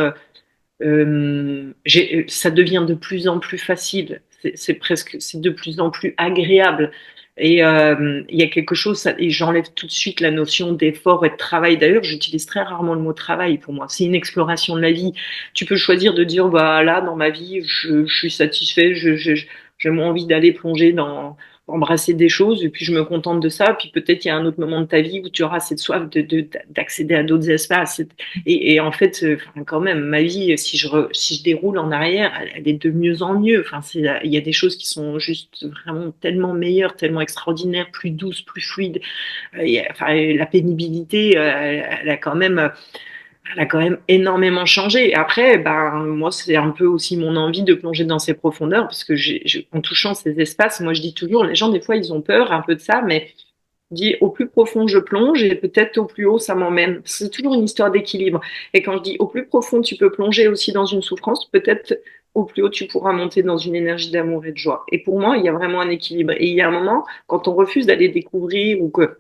ça devient de plus en plus facile. C'est de plus en plus agréable. Il y a quelque chose, et j'enlève tout de suite la notion d'effort et de travail. D'ailleurs, j'utilise très rarement le mot travail pour moi. C'est une exploration de la vie. Tu peux choisir de dire, bah là, dans ma vie, je suis satisfait, j'ai moins envie d'aller plonger embrasser des choses, et puis je me contente de ça. Puis peut-être il y a un autre moment de ta vie où tu auras cette soif d'accéder à d'autres espaces. Et en fait, quand même, ma vie, si je déroule en arrière, elle est de mieux en mieux. Enfin, il y a des choses qui sont juste vraiment tellement meilleures, tellement extraordinaires, plus douces, plus fluides. Enfin, la pénibilité, elle a quand même elle a quand même énormément changé. Après, ben, moi, c'est un peu aussi mon envie de plonger dans ces profondeurs, parce que en touchant ces espaces, moi, je dis toujours, les gens, des fois, ils ont peur un peu de ça, mais je dis, au plus profond, je plonge, et peut-être au plus haut, ça m'emmène. C'est toujours une histoire d'équilibre. Et quand je dis au plus profond, tu peux plonger aussi dans une souffrance, peut-être au plus haut, tu pourras monter dans une énergie d'amour et de joie. Et pour moi, il y a vraiment un équilibre. Et il y a un moment, quand on refuse d'aller découvrir ou que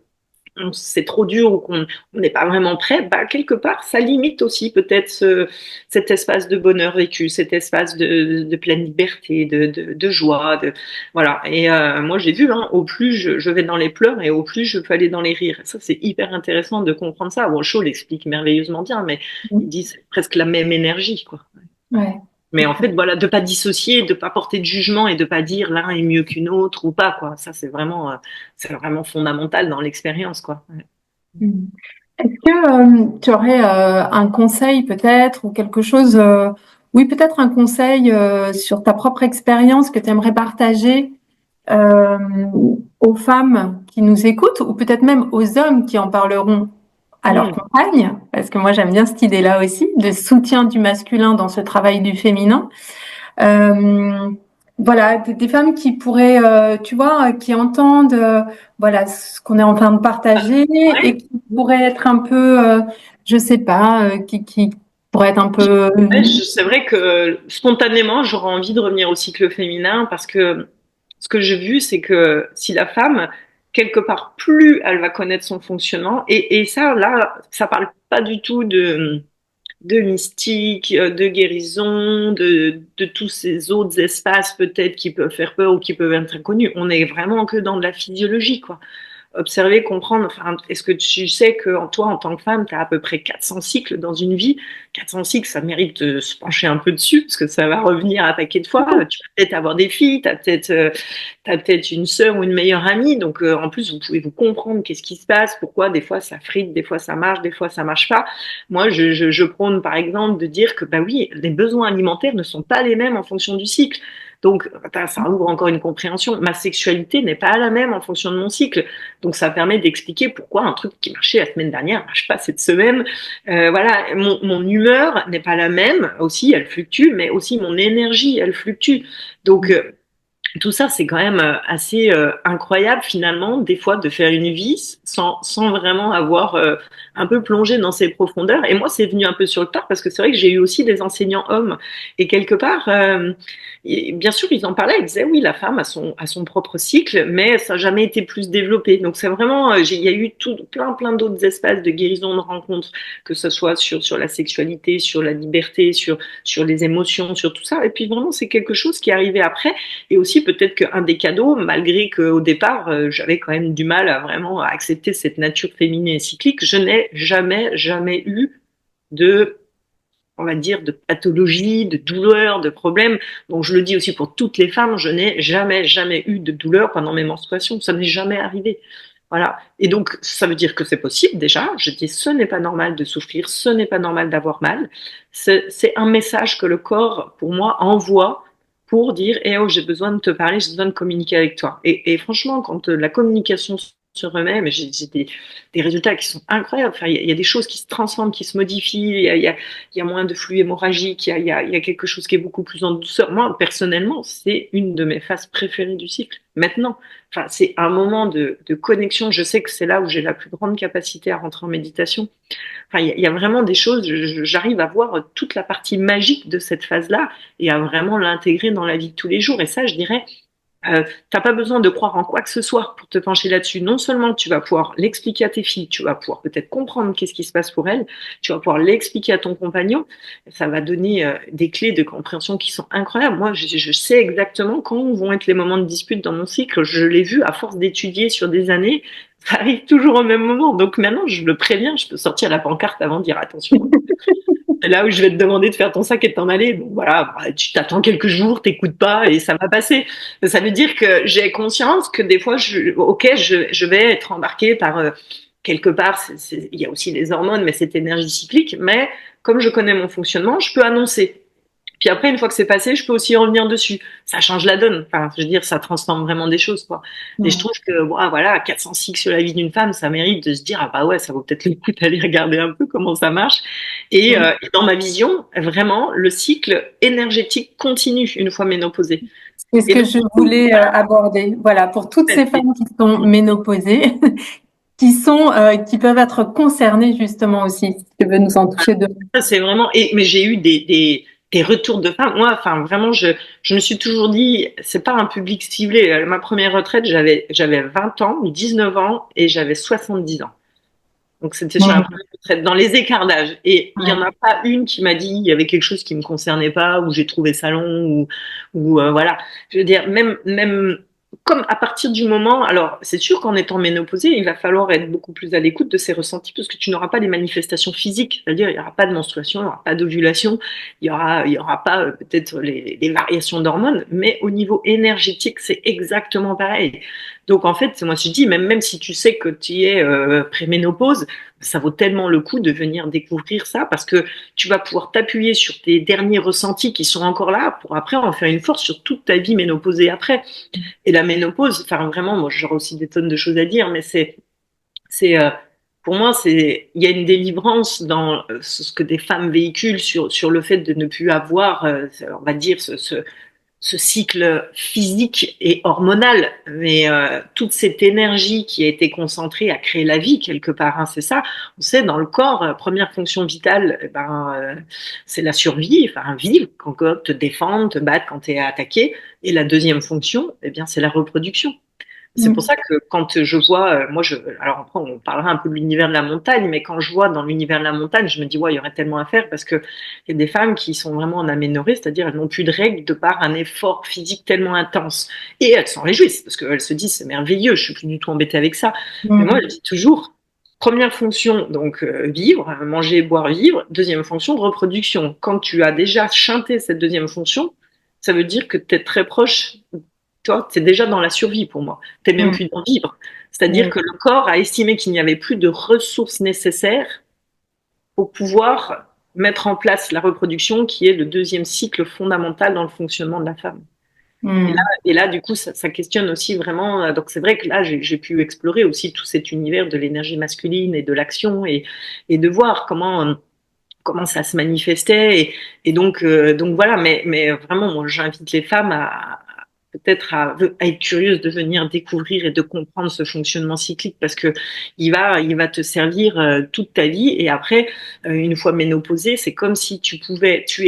c'est trop dur ou qu'on n'est pas vraiment prêt, bah, quelque part, ça limite aussi peut-être cet espace de bonheur vécu, cet espace de pleine liberté, de joie. Voilà. Et moi, j'ai vu, hein, au plus je vais dans les pleurs et au plus je peux aller dans les rires. Ça, c'est hyper intéressant de comprendre ça. Bon, Shaw l'explique merveilleusement bien, mais il dit c'est presque la même énergie, quoi. Ouais. Mais en fait, voilà, de pas dissocier, de pas porter de jugement et de pas dire l'un est mieux qu'une autre ou pas, quoi. Ça, c'est vraiment fondamental dans l'expérience, quoi. Ouais. Mm. Est-ce que tu aurais un conseil peut-être ou quelque chose, oui, peut-être un conseil sur ta propre expérience que tu aimerais partager euh, aux femmes qui nous écoutent ou peut-être même aux hommes qui en parleront à leur Hmm. compagne, parce que moi j'aime bien cette idée-là aussi, de soutien du masculin dans ce travail du féminin. Euh, voilà, des femmes qui pourraient, tu vois, qui entendent, voilà, ce qu'on est en train de partager et qui pourraient être un peu, je sais pas, qui pourraient être un peu, Ouais, c'est vrai que spontanément, j'aurais envie de revenir au cycle féminin parce que ce que j'ai vu, c'est que si la femme, quelque part, plus elle va connaître son fonctionnement, et ça, là, ça parle pas du tout de mystique, de guérison, de tous ces autres espaces peut-être qui peuvent faire peur ou qui peuvent être inconnus. On est vraiment que dans de la physiologie, quoi. Observer, comprendre. Enfin, est-ce que tu sais que toi, en tant que femme, tu as à peu près 400 cycles dans une vie? 400 cycles, ça mérite de se pencher un peu dessus parce que ça va revenir un paquet de fois. Tu vas peut-être avoir des filles, t'as peut-être une sœur ou une meilleure amie. Donc, en plus, vous pouvez vous comprendre qu'est-ce qui se passe, pourquoi des fois ça frite, des fois ça marche, des fois ça marche pas. Moi, je prône, par exemple, de dire que, bah oui, les besoins alimentaires ne sont pas les mêmes en fonction du cycle. Donc, ça ouvre encore une compréhension. Ma sexualité n'est pas la même en fonction de mon cycle. Donc, ça permet d'expliquer pourquoi un truc qui marchait la semaine dernière marche pas cette semaine. Voilà, mon humeur n'est pas la même aussi, elle fluctue, mais aussi mon énergie, elle fluctue. Donc, tout ça, c'est quand même assez incroyable finalement, des fois, de faire une vie sans vraiment avoir un peu plongé dans ses profondeurs. Et moi, c'est venu un peu sur le tard parce que c'est vrai que j'ai eu aussi des enseignants hommes. Et quelque part, bien sûr, ils en parlaient, ils disaient oui, la femme a son propre cycle, mais ça n'a jamais été plus développé. Donc c'est vraiment, il y a eu plein d'autres espaces de guérison, de rencontres, que ce soit sur la sexualité, sur la liberté, sur les émotions, sur tout ça. Et puis vraiment, c'est quelque chose qui est arrivé après. Et aussi peut-être qu'un des cadeaux, malgré qu'au départ, j'avais quand même du mal à vraiment accepter cette nature féminine et cyclique, je n'ai jamais eu de, on va dire, de pathologie, de douleur, de problème. Donc je le dis aussi pour toutes les femmes, je n'ai jamais eu de douleur pendant mes menstruations. Ça n'est jamais arrivé. Voilà. Et donc, ça veut dire que c'est possible déjà. Je dis, ce n'est pas normal de souffrir, ce n'est pas normal d'avoir mal. C'est un message que le corps, pour moi, envoie pour dire, eh oh, j'ai besoin de te parler, j'ai besoin de communiquer avec toi. Et franchement, quand la communication se remet, mais j'ai des résultats qui sont incroyables. Enfin, il y a des choses qui se transforment, qui se modifient. Il y a moins de flux hémorragique. Il y a quelque chose qui est beaucoup plus en douceur. Moi, personnellement, c'est une de mes phases préférées du cycle. Maintenant, enfin, c'est un moment de connexion. Je sais que c'est là où j'ai la plus grande capacité à rentrer en méditation. Enfin, il y a vraiment des choses, j'arrive à voir toute la partie magique de cette phase-là et à vraiment l'intégrer dans la vie de tous les jours. Et ça, je dirais, t'as pas besoin de croire en quoi que ce soit pour te pencher là-dessus. Non seulement tu vas pouvoir l'expliquer à tes filles, tu vas pouvoir peut-être comprendre qu'est-ce qui se passe pour elles, tu vas pouvoir l'expliquer à ton compagnon. Ça va donner des clés de compréhension qui sont incroyables. Moi, je sais exactement quand vont être les moments de dispute dans mon cycle. Je l'ai vu à force d'étudier sur des années. Ça arrive toujours au même moment. Donc maintenant, je le préviens, je peux sortir la pancarte avant de dire attention. C'est là où je vais te demander de faire ton sac et de t'en aller. Bon, voilà, bah, tu t'attends quelques jours, t'écoutes pas et ça va passer. Ça veut dire que j'ai conscience que des fois, je vais être embarquée par quelque part. Il y a aussi les hormones, mais cette énergie cyclique. Mais comme je connais mon fonctionnement, je peux annoncer. Puis après, une fois que c'est passé, je peux aussi revenir dessus. Ça change la donne. Enfin, je veux dire, ça transforme vraiment des choses, quoi. Et je Mm. trouve que, bon, voilà, 400 cycles sur la vie d'une femme, ça mérite de se dire, ah bah ouais, ça vaut peut-être le coup d'aller regarder un peu comment ça marche. Et dans ma vision, vraiment, le cycle énergétique continue une fois ménopausée. C'est ce Et que donc, je du coup, voulais aborder. Voilà, pour toutes ces voilà. femmes qui sont ménopausées, qui peuvent être concernées justement aussi, si tu veux nous en toucher deux. Ça, c'est vraiment. Mais j'ai eu des retours de femmes. Moi, enfin, vraiment, je me suis toujours dit, c'est pas un public ciblé. Ma première retraite, j'avais 20 ans ou 19 ans et j'avais 70 ans. Donc, c'était sur la Mm. première retraite, dans les écarts d'âge. Et il y en Ouais. a pas une qui m'a dit, il y avait quelque chose qui me concernait pas, ou j'ai trouvé ça long, ou voilà. Je veux dire, même, comme à partir du moment, alors c'est sûr qu'en étant ménopausée, il va falloir être beaucoup plus à l'écoute de ses ressentis parce que tu n'auras pas les manifestations physiques, c'est-à-dire il n'y aura pas de menstruation, il n'y aura pas d'ovulation, il y aura pas peut-être les variations d'hormones, mais au niveau énergétique, c'est exactement pareil. Donc en fait, moi je dis, même si tu sais que tu es préménopause, ça vaut tellement le coup de venir découvrir ça parce que tu vas pouvoir t'appuyer sur tes derniers ressentis qui sont encore là pour après en faire une force sur toute ta vie ménopausée après. Et la ménopause, enfin vraiment, moi j'aurais aussi des tonnes de choses à dire, mais c'est pour moi, il y a une délivrance dans ce que des femmes véhiculent sur le fait de ne plus avoir, on va dire, ce cycle physique et hormonal, mais toute cette énergie qui a été concentrée à créer la vie quelque part, hein, c'est ça. On sait dans le corps, première fonction vitale, c'est la survie, enfin vivre, quand te défendre, te battre quand tu es attaqué. Et la deuxième fonction, eh bien, c'est la reproduction. C'est pour Mm. ça que quand je vois, alors après on parlera un peu de l'univers de la montagne, mais quand je vois dans l'univers de la montagne, je me dis ouais, il y aurait tellement à faire parce que il y a des femmes qui sont vraiment en aménorrhée, c'est-à-dire elles n'ont plus de règles de par un effort physique tellement intense, et elles s'en réjouissent parce qu'elles se disent c'est merveilleux, je suis plus du tout embêtée avec ça. Mais moi Mm. je dis toujours première fonction donc vivre, manger, boire, vivre. Deuxième fonction reproduction. Quand tu as déjà chanté cette deuxième fonction, ça veut dire que tu es très proche. Toi, c'est déjà dans la survie pour moi. T'es même Mm. plus dans vivre. C'est-à-dire Oui. que le corps a estimé qu'il n'y avait plus de ressources nécessaires pour pouvoir mettre en place la reproduction, qui est le deuxième cycle fondamental dans le fonctionnement de la femme. Mm. Et là du coup, ça questionne aussi vraiment. Donc, c'est vrai que là, j'ai pu explorer aussi tout cet univers de l'énergie masculine et de l'action et de voir comment ça se manifestait donc voilà mais vraiment moi j'invite les femmes à peut-être à être curieuses de venir découvrir et de comprendre ce fonctionnement cyclique parce que il va te servir toute ta vie et après une fois ménopausée c'est comme si tu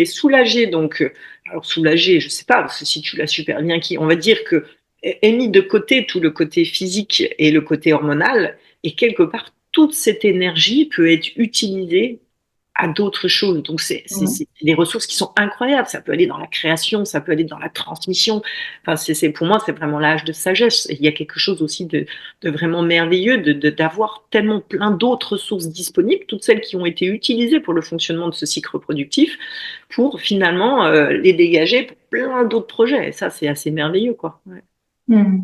es soulagé donc alors soulagé je sais pas parce que si tu l'as super bien qui on va dire que est mis de côté tout le côté physique et le côté hormonal et quelque part toute cette énergie peut être utilisée à d'autres choses. Donc, Mm. c'est des ressources qui sont incroyables. Ça peut aller dans la création, ça peut aller dans la transmission. Enfin, pour moi, c'est vraiment l'âge de sagesse. Et il y a quelque chose aussi de vraiment merveilleux d'avoir tellement plein d'autres ressources disponibles, toutes celles qui ont été utilisées pour le fonctionnement de ce cycle reproductif, pour finalement les dégager pour plein d'autres projets. Et ça, c'est assez merveilleux, quoi. Ouais. Mm.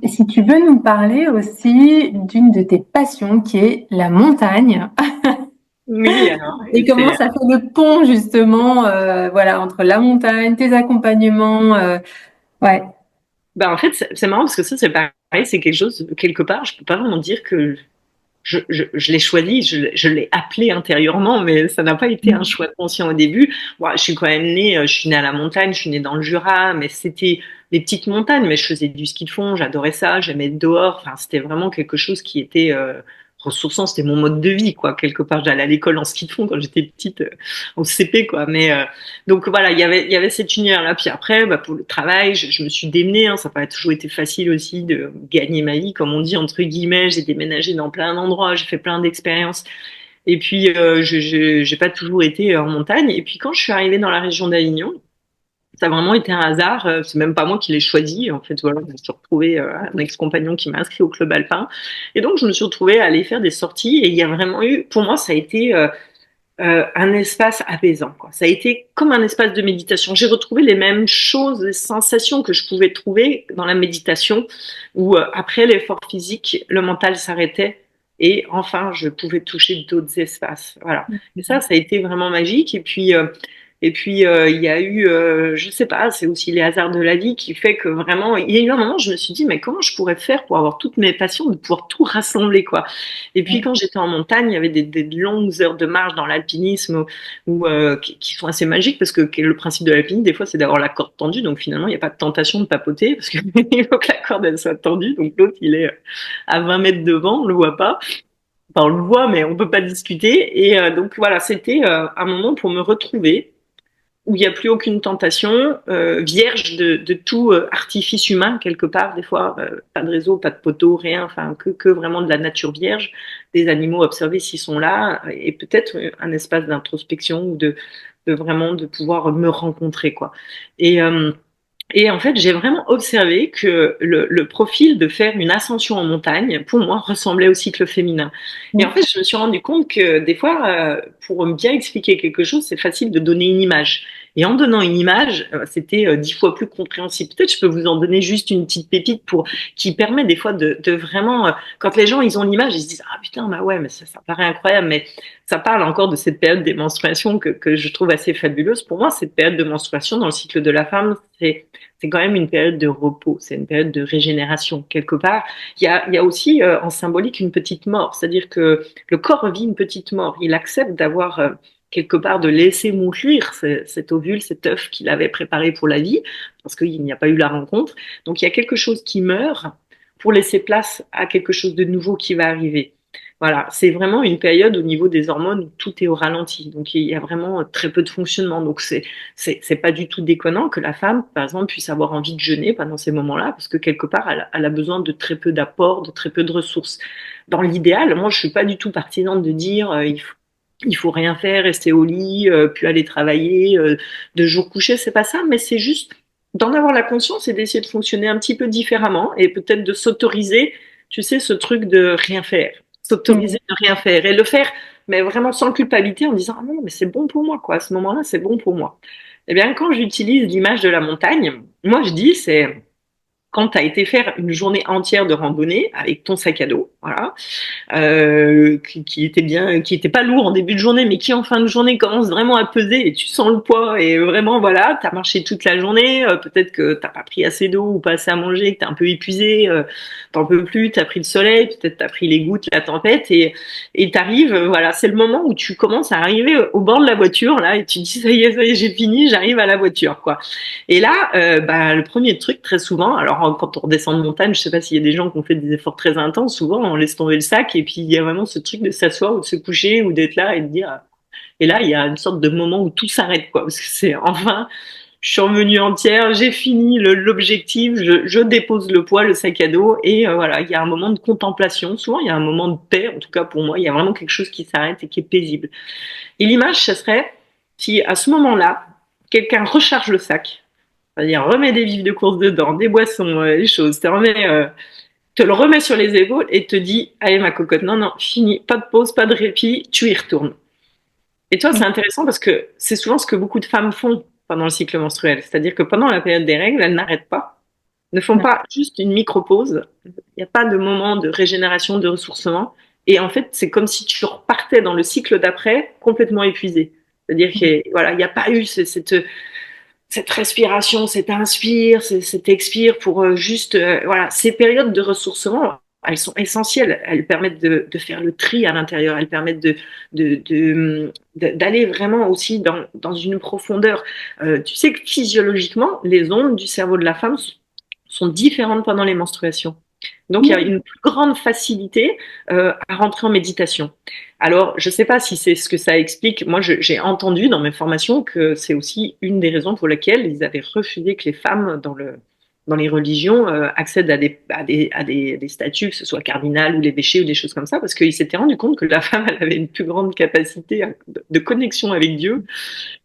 Si tu veux nous parler aussi d'une de tes passions qui est la montagne Oui, alors, et comment c'est ça fait le pont justement voilà entre la montagne, tes accompagnements ouais. en fait, c'est marrant parce que ça, c'est pareil, c'est quelque chose, quelque part, je peux pas vraiment dire que je l'ai choisi, je l'ai appelé intérieurement, mais ça n'a pas été un choix conscient au début. Bon, je suis quand même née, je suis née à la montagne, je suis née dans le Jura, mais c'était des petites montagnes, mais je faisais du ski de fond, j'adorais ça, j'aimais être dehors, enfin, c'était vraiment quelque chose qui était ressourçant, c'était mon mode de vie, quoi. Quelque part, j'allais à l'école en ski de fond quand j'étais petite, au CP, quoi. Mais donc voilà, il y avait cet univers-là. Puis après, pour le travail, je me suis démenée. Hein, ça n'a pas toujours été facile aussi de gagner ma vie, comme on dit entre guillemets. J'ai déménagé dans plein d'endroits, j'ai fait plein d'expériences. Et puis, j'ai pas toujours été en montagne. Et puis, quand je suis arrivée dans la région d'Avignon, ça a vraiment été un hasard. C'est même pas moi qui l'ai choisi. En fait, voilà, je me suis retrouvée un ex-compagnon qui m'a inscrit au club alpin. Et donc, je me suis retrouvée à aller faire des sorties. Et il y a vraiment eu, pour moi, ça a été un espace apaisant, quoi. Ça a été comme un espace de méditation. J'ai retrouvé les mêmes choses, les sensations que je pouvais trouver dans la méditation, où après l'effort physique, le mental s'arrêtait et enfin, je pouvais toucher d'autres espaces. Voilà. Et ça a été vraiment magique. Et puis, il y a eu, je sais pas, c'est aussi les hasards de la vie qui fait que vraiment, il y a eu un moment, je me suis dit, mais comment je pourrais faire pour avoir toutes mes passions, de pouvoir tout rassembler, quoi. Et puis, quand j'étais en montagne, il y avait des longues heures de marche dans l'alpinisme qui sont assez magiques parce que le principe de l'alpinisme, des fois, c'est d'avoir la corde tendue. Donc, finalement, il n'y a pas de tentation de papoter parce qu'il faut que la corde, elle soit tendue. Donc, l'autre, il est à 20 mètres devant, on le voit pas. Enfin, on le voit, mais on peut pas discuter. Et donc, voilà, c'était un moment pour me retrouver où il n'y a plus aucune tentation, vierge de tout artifice humain quelque part, des fois, pas de réseau, pas de poteau, rien, enfin que vraiment de la nature vierge, des animaux observés s'ils sont là, et peut-être un espace d'introspection ou de vraiment de pouvoir me rencontrer, quoi. Et, euh, et en fait, j'ai vraiment observé que le profil de faire une ascension en montagne, pour moi, ressemblait au cycle féminin. Et en fait, je me suis rendu compte que des fois, pour bien expliquer quelque chose, c'est facile de donner une image. Et en donnant une image, c'était 10 fois plus compréhensible. Peut-être je peux vous en donner juste une petite pépite qui permet des fois de vraiment, quand les gens ils ont l'image, ils se disent ah putain bah ouais mais ça paraît incroyable, mais ça parle encore de cette période des menstruations que je trouve assez fabuleuse. Pour moi, cette période de menstruation dans le cycle de la femme, c'est quand même une période de repos, c'est une période de régénération. Quelque part, il y a aussi en symbolique une petite mort, c'est-à-dire que le corps vit une petite mort. Il accepte d'avoir quelque part de laisser mourir cet ovule, cet œuf qu'il avait préparé pour la vie, parce qu'il n'y a pas eu la rencontre. Donc il y a quelque chose qui meurt pour laisser place à quelque chose de nouveau qui va arriver. Voilà, c'est vraiment une période au niveau des hormones où tout est au ralenti. Donc il y a vraiment très peu de fonctionnement. Donc c'est pas du tout déconnant que la femme, par exemple, puisse avoir envie de jeûner pendant ces moments-là, parce que quelque part, elle a besoin de très peu d'apports, de très peu de ressources. Dans l'idéal, moi, je suis pas du tout partisane de dire il faut rien faire, rester au lit, puis aller travailler, 2 jours couchés, c'est pas ça, mais c'est juste d'en avoir la conscience et d'essayer de fonctionner un petit peu différemment et peut-être de s'autoriser, tu sais, ce truc de rien faire, s'autoriser de rien faire et le faire, mais vraiment sans culpabilité en disant ah non, mais c'est bon pour moi, quoi, à ce moment-là, c'est bon pour moi. Eh bien, quand j'utilise l'image de la montagne, moi je dis c'est quand tu as été faire une journée entière de randonnée avec ton sac à dos, voilà, qui était bien, qui était pas lourd en début de journée, mais qui en fin de journée commence vraiment à peser et tu sens le poids et vraiment voilà, t'as marché toute la journée, peut-être que t'as pas pris assez d'eau ou pas assez à manger, que t'es un peu épuisé, t'en peux plus, t'as pris le soleil, peut-être t'as pris les gouttes, la tempête et t'arrives, voilà, c'est le moment où tu commences à arriver au bord de la voiture là et tu dis ça y est, j'ai fini, j'arrive à la voiture quoi. Et là, bah, le premier truc très souvent, alors quand on redescend de montagne, je sais pas s'il y a des gens qui ont fait des efforts très intenses, souvent on laisse tomber le sac et puis il y a vraiment ce truc de s'asseoir ou de se coucher ou d'être là et de dire. Et là, il y a une sorte de moment où tout s'arrête quoi, parce que c'est enfin, je suis revenue entière, j'ai fini l'objectif, je dépose le poids, le sac à dos et voilà, il y a un moment de contemplation. Souvent, il y a un moment de paix, en tout cas pour moi, il y a vraiment quelque chose qui s'arrête et qui est paisible. Et l'image, ce serait si à ce moment-là, quelqu'un recharge le sac, c'est-à-dire remet des vivres de course dedans, des boissons, des choses, te le remet sur les épaules et te dit, allez ma cocotte, non, non, fini, pas de pause, pas de répit, tu y retournes. Et toi, c'est intéressant parce que c'est souvent ce que beaucoup de femmes font pendant le cycle menstruel. C'est-à-dire que pendant la période des règles, elles n'arrêtent pas, ne font pas juste une micro-pause. Il n'y a pas de moment de régénération, de ressourcement. Et en fait, c'est comme si tu repartais dans le cycle d'après complètement épuisé. C'est-à-dire qu'il voilà, il n'y a pas eu cette respiration, cet inspire, cet expire pour juste, voilà, ces périodes de ressourcement, elles sont essentielles. Elles permettent de faire le tri à l'intérieur. Elles permettent d'aller vraiment aussi dans une profondeur. Tu sais que physiologiquement, les ondes du cerveau de la femme sont différentes pendant les menstruations. Donc, il y a une plus grande facilité à rentrer en méditation. Alors, je ne sais pas si c'est ce que ça explique. Moi, j'ai entendu dans mes formations que c'est aussi une des raisons pour lesquelles ils avaient refusé que les femmes dans les religions accèdent à des statuts, que ce soit cardinal ou l'évêché ou des choses comme ça, parce qu'ils s'étaient rendu compte que la femme elle avait une plus grande capacité de connexion avec Dieu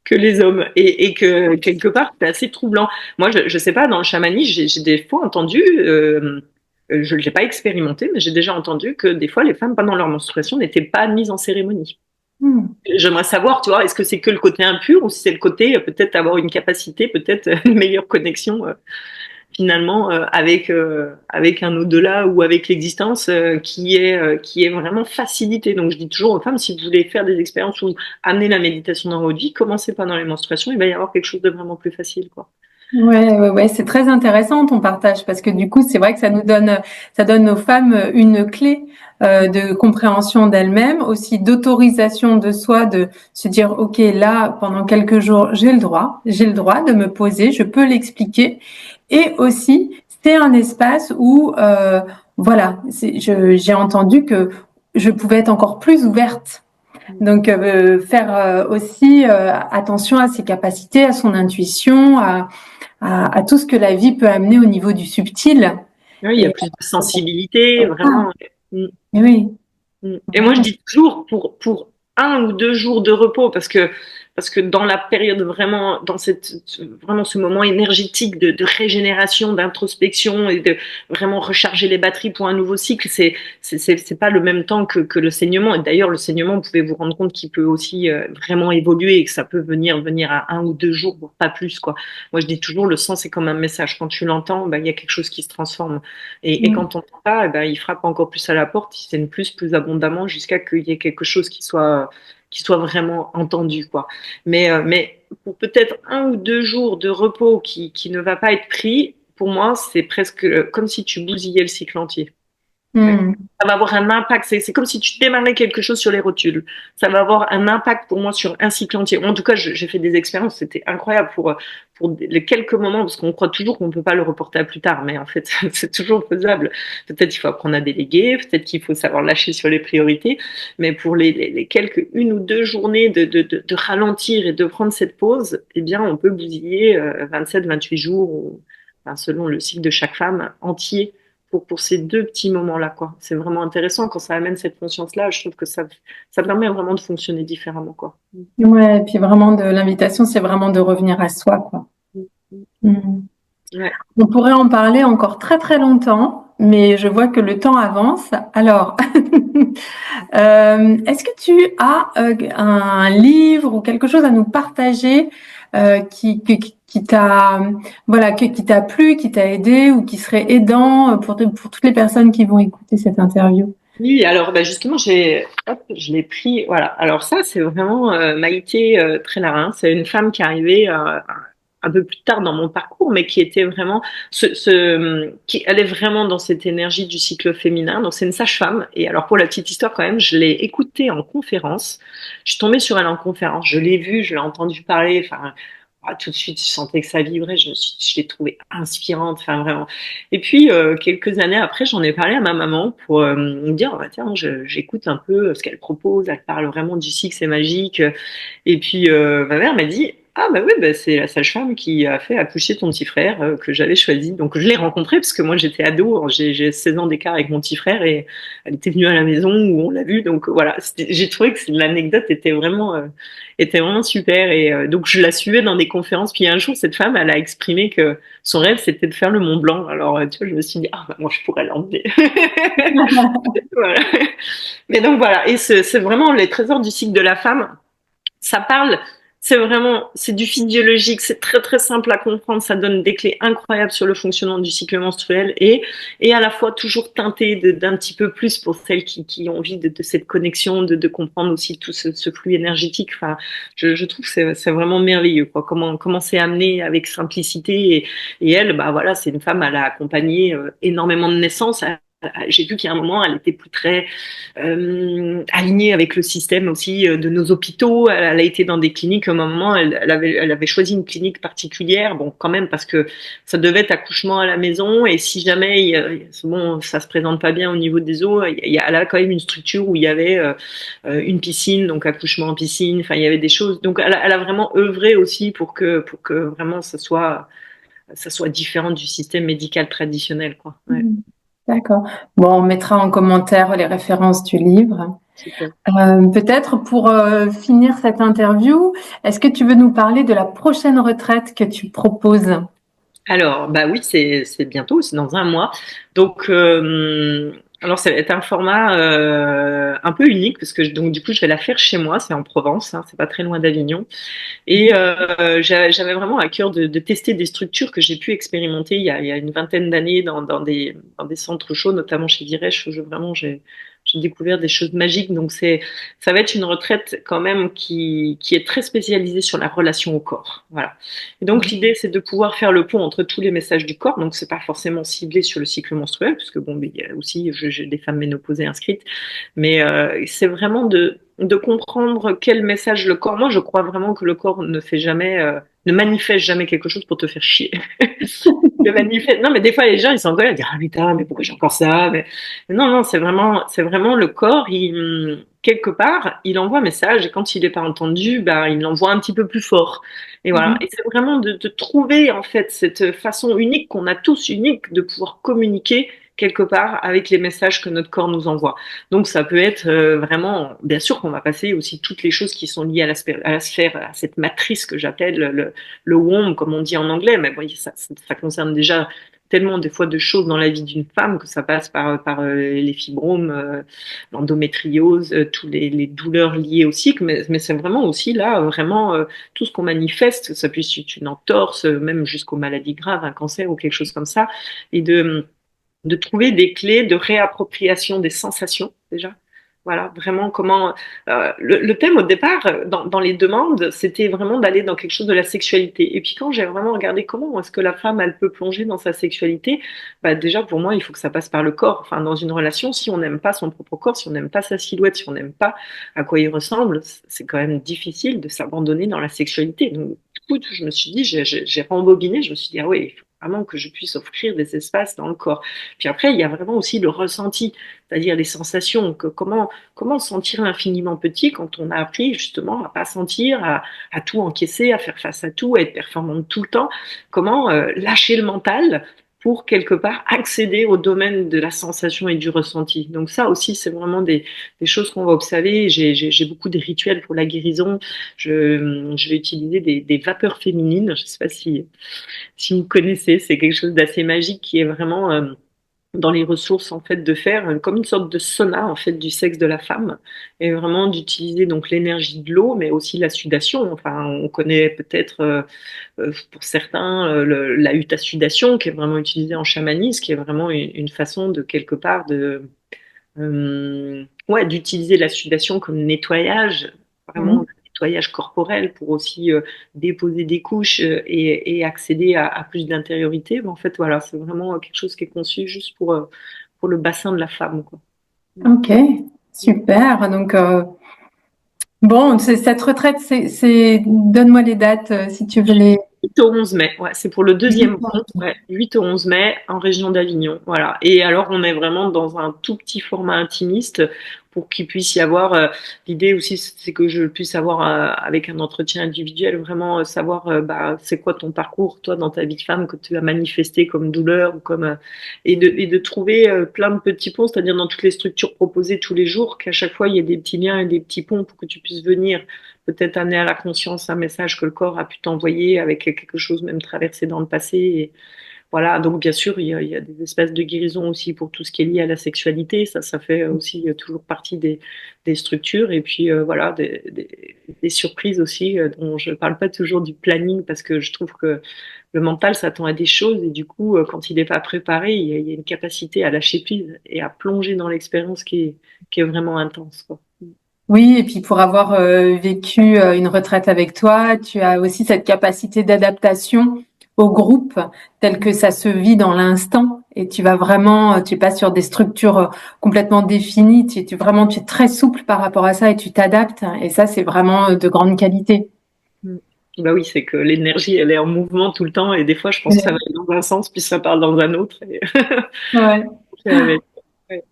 que les hommes et que quelque part c'est assez troublant. Moi, je sais pas, dans le chamanisme, j'ai des fois entendu, je ne l'ai pas expérimenté, mais j'ai déjà entendu que des fois les femmes pendant leur menstruation n'étaient pas admises en cérémonie. J'aimerais savoir, tu vois, est-ce que c'est que le côté impur ou si c'est le côté peut-être avoir une capacité, peut-être une meilleure connexion. finalement avec un au-delà ou avec l'existence qui est vraiment facilité. Donc je dis toujours aux femmes, si vous voulez faire des expériences ou amener la méditation dans votre vie, commencez pendant les menstruations, il va y avoir quelque chose de vraiment plus facile, quoi. Ouais, c'est très intéressant ton partage parce que du coup, c'est vrai que ça donne aux femmes une clé de compréhension d'elles-mêmes, aussi d'autorisation de soi, de se dire, OK, là, pendant quelques jours, j'ai le droit de me poser, je peux l'expliquer. Et aussi, c'est un espace où, voilà, j'ai entendu que je pouvais être encore plus ouverte. Donc, faire aussi attention à ses capacités, à son intuition, à tout ce que la vie peut amener au niveau du subtil. Oui, il y a Et plus de sensibilité, ah, vraiment. oui, Et moi, je vraiment. dis toujours pour 1 ou 2 jours de repos, parce que dans la période vraiment, dans vraiment ce moment énergétique de régénération, d'introspection et de vraiment recharger les batteries pour un nouveau cycle, c'est pas le même temps que le saignement. Et d'ailleurs, le saignement, vous pouvez vous rendre compte qu'il peut aussi vraiment évoluer et que ça peut venir à 1 ou 2 jours, voire pas plus, quoi. Moi, je dis toujours, le sang, c'est comme un message. Quand tu l'entends, bah, il y a quelque chose qui se transforme. Et Mm. quand on entend pas, eh ben, il frappe encore plus à la porte, il saigne plus abondamment jusqu'à qu'il y ait quelque chose qui soit vraiment entendu, quoi. Mais pour peut-être 1 ou 2 jours de repos qui ne va pas être pris, pour moi, c'est presque comme si tu bousillais le cycle entier. Mm. Ça va avoir un impact. C'est comme si tu démarrais quelque chose sur les rotules. Ça va avoir un impact pour moi sur un cycle entier. En tout cas, j'ai fait des expériences, c'était incroyable pour les quelques moments, parce qu'on croit toujours qu'on ne peut pas le reporter à plus tard, mais en fait, c'est toujours faisable. Peut-être qu'il faut apprendre à déléguer, peut-être qu'il faut savoir lâcher sur les priorités, mais pour les quelques 1 ou 2 journées de ralentir et de prendre cette pause, eh bien, on peut bousiller 27, 28 jours, enfin, selon le cycle de chaque femme, entier pour ces 2 petits moments-là, quoi. C'est vraiment intéressant quand ça amène cette conscience-là. Je trouve que ça permet vraiment de fonctionner différemment, quoi. Ouais, et puis vraiment l'invitation, c'est vraiment de revenir à soi, quoi. Mm. Ouais. On pourrait en parler encore très très longtemps, mais je vois que le temps avance. Alors, est-ce que tu as un livre ou quelque chose à nous partager qui t'a voilà qui t'a plu, qui t'a aidé ou qui serait aidant pour toutes les personnes qui vont écouter cette interview? Oui, alors bah justement, je l'ai pris. Voilà. Alors ça, c'est vraiment Maïté Trélarin. C'est une femme qui est arrivée un peu plus tard dans mon parcours, mais qui était vraiment qui allait vraiment dans cette énergie du cycle féminin. Donc c'est une sage-femme. Et alors pour la petite histoire quand même, je l'ai écoutée en conférence. Je suis tombée sur elle en conférence. Je l'ai vue, je l'ai entendue parler. Enfin, tout de suite, je sentais que ça vibrait. Je l'ai trouvée inspirante. Enfin vraiment. Et puis, quelques années après, j'en ai parlé à ma maman pour me dire, bah, tiens, j'écoute un peu ce qu'elle propose. Elle parle vraiment du cycle, c'est magique. Et puis, ma mère m'a dit, ah bah oui, bah, c'est la sage-femme qui a fait accoucher ton petit frère que j'avais choisi. Donc, je l'ai rencontré parce que moi, j'étais ado. J'ai 16 ans d'écart avec mon petit frère et elle était venue à la maison où on l'a vu. Donc, voilà, j'ai trouvé que l'anecdote était vraiment super. Et donc, je la suivais dans des conférences. Puis un jour, cette femme, elle a exprimé que son rêve, c'était de faire le Mont Blanc. Alors, tu vois, je me suis dit, ah, bah, moi, je pourrais l'emmener. Voilà. Mais donc, voilà. Et c'est vraiment les trésors du cycle de la femme. Ça parle, c'est du physiologique, c'est très très simple à comprendre, ça donne des clés incroyables sur le fonctionnement du cycle menstruel et à la fois toujours teinté d'un petit peu plus pour celles qui ont envie de cette connexion, de comprendre aussi tout ce flux énergétique. Enfin, je trouve que c'est vraiment merveilleux, quoi. Comment c'est amené avec simplicité et elle, bah voilà, c'est une femme, elle a accompagné énormément de naissances. J'ai vu qu'à un moment, elle était plus très alignée avec le système aussi de nos hôpitaux. Elle a été dans des cliniques. À un moment, elle avait choisi une clinique particulière. Bon, quand même, parce que ça devait être accouchement à la maison. Et si jamais, bon, ça se présente pas bien au niveau des eaux, elle a quand même une structure où il y avait une piscine, donc accouchement en piscine. Enfin, il y avait des choses. Donc, elle a vraiment œuvré aussi pour que vraiment ça soit différent du système médical traditionnel, quoi. Ouais, D'accord. Bon, on mettra en commentaire les références du livre. super. Peut-être pour finir cette interview, est-ce que tu veux nous parler de la prochaine retraite que tu proposes? Alors, bah oui, c'est bientôt, c'est dans un mois. Donc, Alors, ça va être un format un peu unique parce que donc du coup, je vais la faire chez moi. C'est en Provence, hein, c'est pas très loin d'Avignon. Et j'avais vraiment à cœur de tester des structures que j'ai pu expérimenter il y a une vingtaine d'années dans des centres chauds, notamment chez Virèche, où j'ai découvert des choses magiques. Donc ça va être une retraite quand même qui est très spécialisée sur la relation au corps. Voilà. Et donc l'idée, c'est de pouvoir faire le pont entre tous les messages du corps. Donc c'est pas forcément ciblé sur le cycle menstruel, puisque bon, mais il y a aussi j'ai des femmes ménopausées inscrites, mais c'est vraiment de comprendre quel message le corps. Moi, je crois vraiment que le corps ne fait jamais, ne manifeste jamais quelque chose pour te faire chier. Le manifeste. Non, mais des fois, les gens, ils s'engueulent, ils disent, ah putain, mais pourquoi j'ai encore ça? Mais non, non, c'est vraiment le corps, quelque part, il envoie un message, et quand il n'est pas entendu, bah, il l'envoie un petit peu plus fort. Et voilà. Mhm. Et c'est vraiment de trouver, en fait, cette façon unique qu'on a tous unique de pouvoir communiquer quelque part avec les messages que notre corps nous envoie. Donc ça peut être vraiment, bien sûr qu'on va passer aussi toutes les choses qui sont liées à la sphère, à cette matrice que j'appelle le womb, comme on dit en anglais, mais bon, ça concerne déjà tellement des fois de choses dans la vie d'une femme que ça passe par les fibromes, l'endométriose, tous les douleurs liées au cycle, mais c'est vraiment aussi là, vraiment tout ce qu'on manifeste, ça puisse être une entorse, même jusqu'aux maladies graves, un cancer ou quelque chose comme ça, et de trouver des clés de réappropriation des sensations déjà. Voilà, vraiment comment le thème au départ dans les demandes, c'était vraiment d'aller dans quelque chose de la sexualité. Et puis quand j'ai vraiment regardé comment est-ce que la femme elle peut plonger dans sa sexualité, bah déjà pour moi il faut que ça passe par le corps. Enfin dans une relation, si on n'aime pas son propre corps, si on n'aime pas sa silhouette, si on n'aime pas à quoi il ressemble, c'est quand même difficile de s'abandonner dans la sexualité. Donc du coup je me suis dit j'ai rembobiné, je me suis dit ah oui, il faut vraiment que je puisse offrir des espaces dans le corps. Puis après, il y a vraiment aussi le ressenti, c'est-à-dire les sensations, comment se sentir infiniment petit quand on a appris justement à pas sentir, à tout encaisser, à faire face à tout, à être performante tout le temps, comment lâcher le mental pour quelque part accéder au domaine de la sensation et du ressenti. Donc ça aussi, c'est vraiment des choses qu'on va observer. J'ai beaucoup de rituels pour la guérison. Je vais utiliser des vapeurs féminines. Je ne sais pas si vous connaissez, c'est quelque chose d'assez magique qui est vraiment dans les ressources en fait de faire comme une sorte de sauna en fait du sexe de la femme et vraiment d'utiliser donc l'énergie de l'eau mais aussi la sudation. Enfin on connaît peut-être pour certains la hutte à sudation qui est vraiment utilisée en chamanisme, qui est vraiment une façon de quelque part de ouais, d'utiliser la sudation comme nettoyage, vraiment Mhm. nettoyage corporel pour aussi déposer des couches et accéder à plus d'intériorité. Mais en fait, voilà, c'est vraiment quelque chose qui est conçu juste pour le bassin de la femme, quoi. Ok, super. Donc, bon, cette retraite, donne-moi les dates si tu veux les. 8 au 11 mai, ouais, c'est pour le deuxième pont, ouais, 8 au 11 mai en région d'Avignon, voilà. Et alors on est vraiment dans un tout petit format intimiste pour qu'il puisse y avoir l'idée aussi c'est que je puisse avoir avec un entretien individuel vraiment savoir bah c'est quoi ton parcours toi dans ta vie de femme que tu as manifesté comme douleur ou comme et de trouver plein de petits ponts, c'est-à-dire dans toutes les structures proposées tous les jours qu'à chaque fois il y ait des petits liens et des petits ponts pour que tu puisses venir peut-être amener à la conscience un message que le corps a pu t'envoyer avec quelque chose même traversé dans le passé. Et voilà, donc bien sûr, il y a des espaces de guérison aussi pour tout ce qui est lié à la sexualité. Ça fait aussi toujours partie des structures. Et puis voilà, des surprises aussi dont je parle pas toujours du planning parce que je trouve que le mental s'attend à des choses et du coup, quand il n'est pas préparé, il y a une capacité à lâcher prise et à plonger dans l'expérience qui est vraiment intense, quoi. Oui, et puis pour avoir vécu une retraite avec toi, tu as aussi cette capacité d'adaptation au groupe tel que ça se vit dans l'instant. Et tu vas vraiment, tu es pas sur des structures complètement définies. Tu es très souple par rapport à ça et tu t'adaptes. Et ça, c'est vraiment de grande qualité. Mm. Bah oui, c'est que l'énergie, elle est en mouvement tout le temps et des fois, je pense que ça va dans un sens puis ça part dans un autre. Et Ouais. c'est avec. Ouais.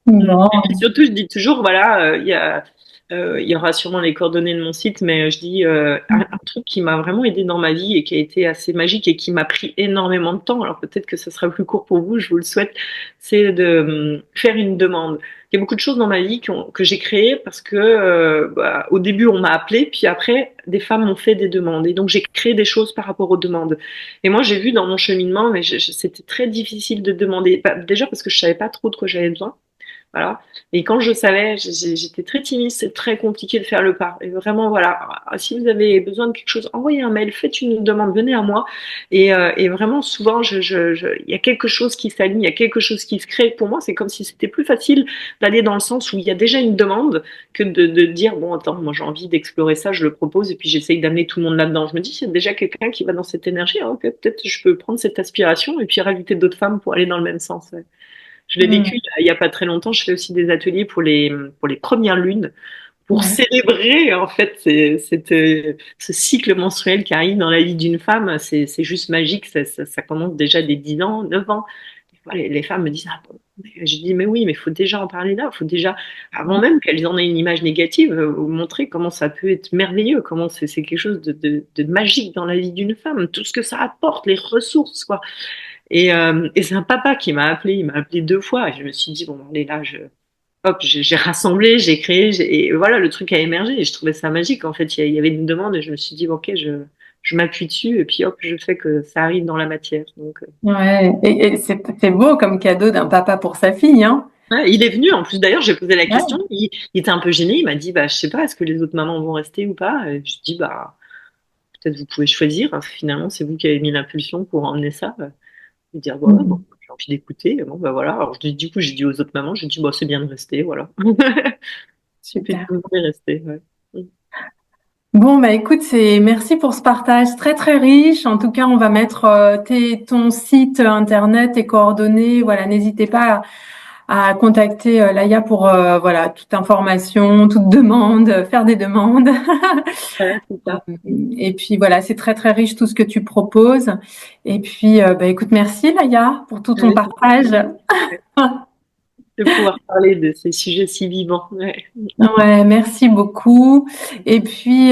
Mm. Et puis Bon. surtout, je dis toujours, voilà, il y aura sûrement les coordonnées de mon site, mais je dis un truc qui m'a vraiment aidé dans ma vie et qui a été assez magique et qui m'a pris énormément de temps. Alors peut-être que ça sera plus court pour vous, je vous le souhaite, c'est de faire une demande. Il y a beaucoup de choses dans ma vie que j'ai créées parce que bah, au début on m'a appelé, puis après des femmes m'ont fait des demandes et donc j'ai créé des choses par rapport aux demandes. Et moi j'ai vu dans mon cheminement, mais c'était très difficile de demander, bah, déjà parce que je savais pas trop de quoi j'avais besoin. voilà. Et quand je savais, j'étais très timide, c'est très compliqué de faire le pas. Et vraiment, voilà, si vous avez besoin de quelque chose, envoyez un mail, faites une demande, venez à moi. Et vraiment, souvent, il y a quelque chose qui s'aligne, il y a quelque chose qui se crée. Pour moi, c'est comme si c'était plus facile d'aller dans le sens où il y a déjà une demande que de dire, bon, attends, moi j'ai envie d'explorer ça, je le propose, et puis j'essaye d'amener tout le monde là-dedans. Je me dis, il y a déjà quelqu'un qui va dans cette énergie, hein, ok, peut-être je peux prendre cette aspiration et puis rajouter d'autres femmes pour aller dans le même sens. Ouais. Je l'ai Mm. vécu il y a pas très longtemps. Je fais aussi des ateliers pour les premières lunes, pour Ouais. célébrer en fait ce cycle menstruel qui arrive dans la vie d'une femme. C'est juste magique. Ça commence déjà dès 10 ans, 9 ans. Les femmes me disent, ah, bon. Je dis, mais oui, mais il faut déjà en parler là. Il faut déjà, avant même qu'elles en aient une image négative, montrer comment ça peut être merveilleux, comment c'est quelque chose de magique dans la vie d'une femme, tout ce que ça apporte, les ressources, quoi. Et c'est un papa qui m'a appelé, il m'a appelé 2 fois. Et je me suis dit, bon, allez, là, hop, j'ai rassemblé, j'ai créé, et voilà, le truc a émergé. Et je trouvais ça magique. En fait, il y avait une demande et je me suis dit, ok, je m'appuie dessus et puis hop, je fais que ça arrive dans la matière. Donc, Ouais. Et c'est beau comme cadeau d'un papa pour sa fille, hein. ouais, il est venu. En plus, d'ailleurs, j'ai posé la question. Ouais. Il était un peu gêné. Il m'a dit, bah, je sais pas, est-ce que les autres mamans vont rester ou pas? Et je dis, bah, peut-être vous pouvez choisir. Finalement, c'est vous qui avez mis l'impulsion pour emmener ça. Et dire, bah, ouais, bon, Mm. j'ai envie d'écouter. Bon, bah voilà. Alors, du coup, j'ai dit aux autres mamans, j'ai dit, bah, c'est bien de rester, voilà. Et puis, Super. tout le monde est resté, ouais. Bon, bah écoute, merci pour ce partage très très riche. En tout cas, on va mettre ton site internet, tes coordonnées. Voilà, n'hésitez pas à contacter Laïa pour voilà toute information, toute demande, faire des demandes. Ouais, c'est ça. Et puis voilà, c'est très très riche tout ce que tu proposes. Et puis bah écoute, merci Laïa pour tout ton Ouais, partage. de pouvoir parler de ces sujets si vivants. Ouais. Ouais, merci beaucoup. Et puis,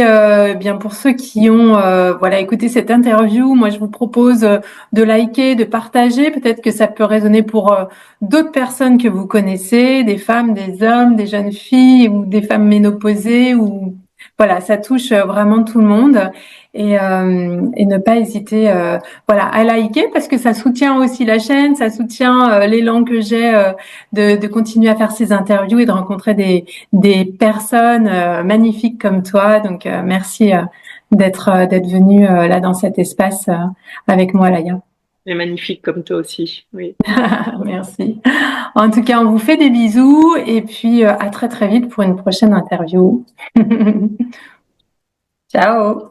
bien pour ceux qui ont voilà écouté cette interview, moi je vous propose de liker, de partager. Peut-être que ça peut résonner pour d'autres personnes que vous connaissez, des femmes, des hommes, des jeunes filles ou des femmes ménopausées. Ou voilà, ça touche vraiment tout le monde. Et ne pas hésiter voilà à liker parce que ça soutient aussi la chaîne, ça soutient l'élan que j'ai de continuer à faire ces interviews et de rencontrer des personnes magnifiques comme toi. Donc merci d'être venu là dans cet espace avec moi, Laïa. Et magnifique comme toi aussi. Oui. Merci. En tout cas, on vous fait des bisous et puis à très très vite pour une prochaine interview. Ciao.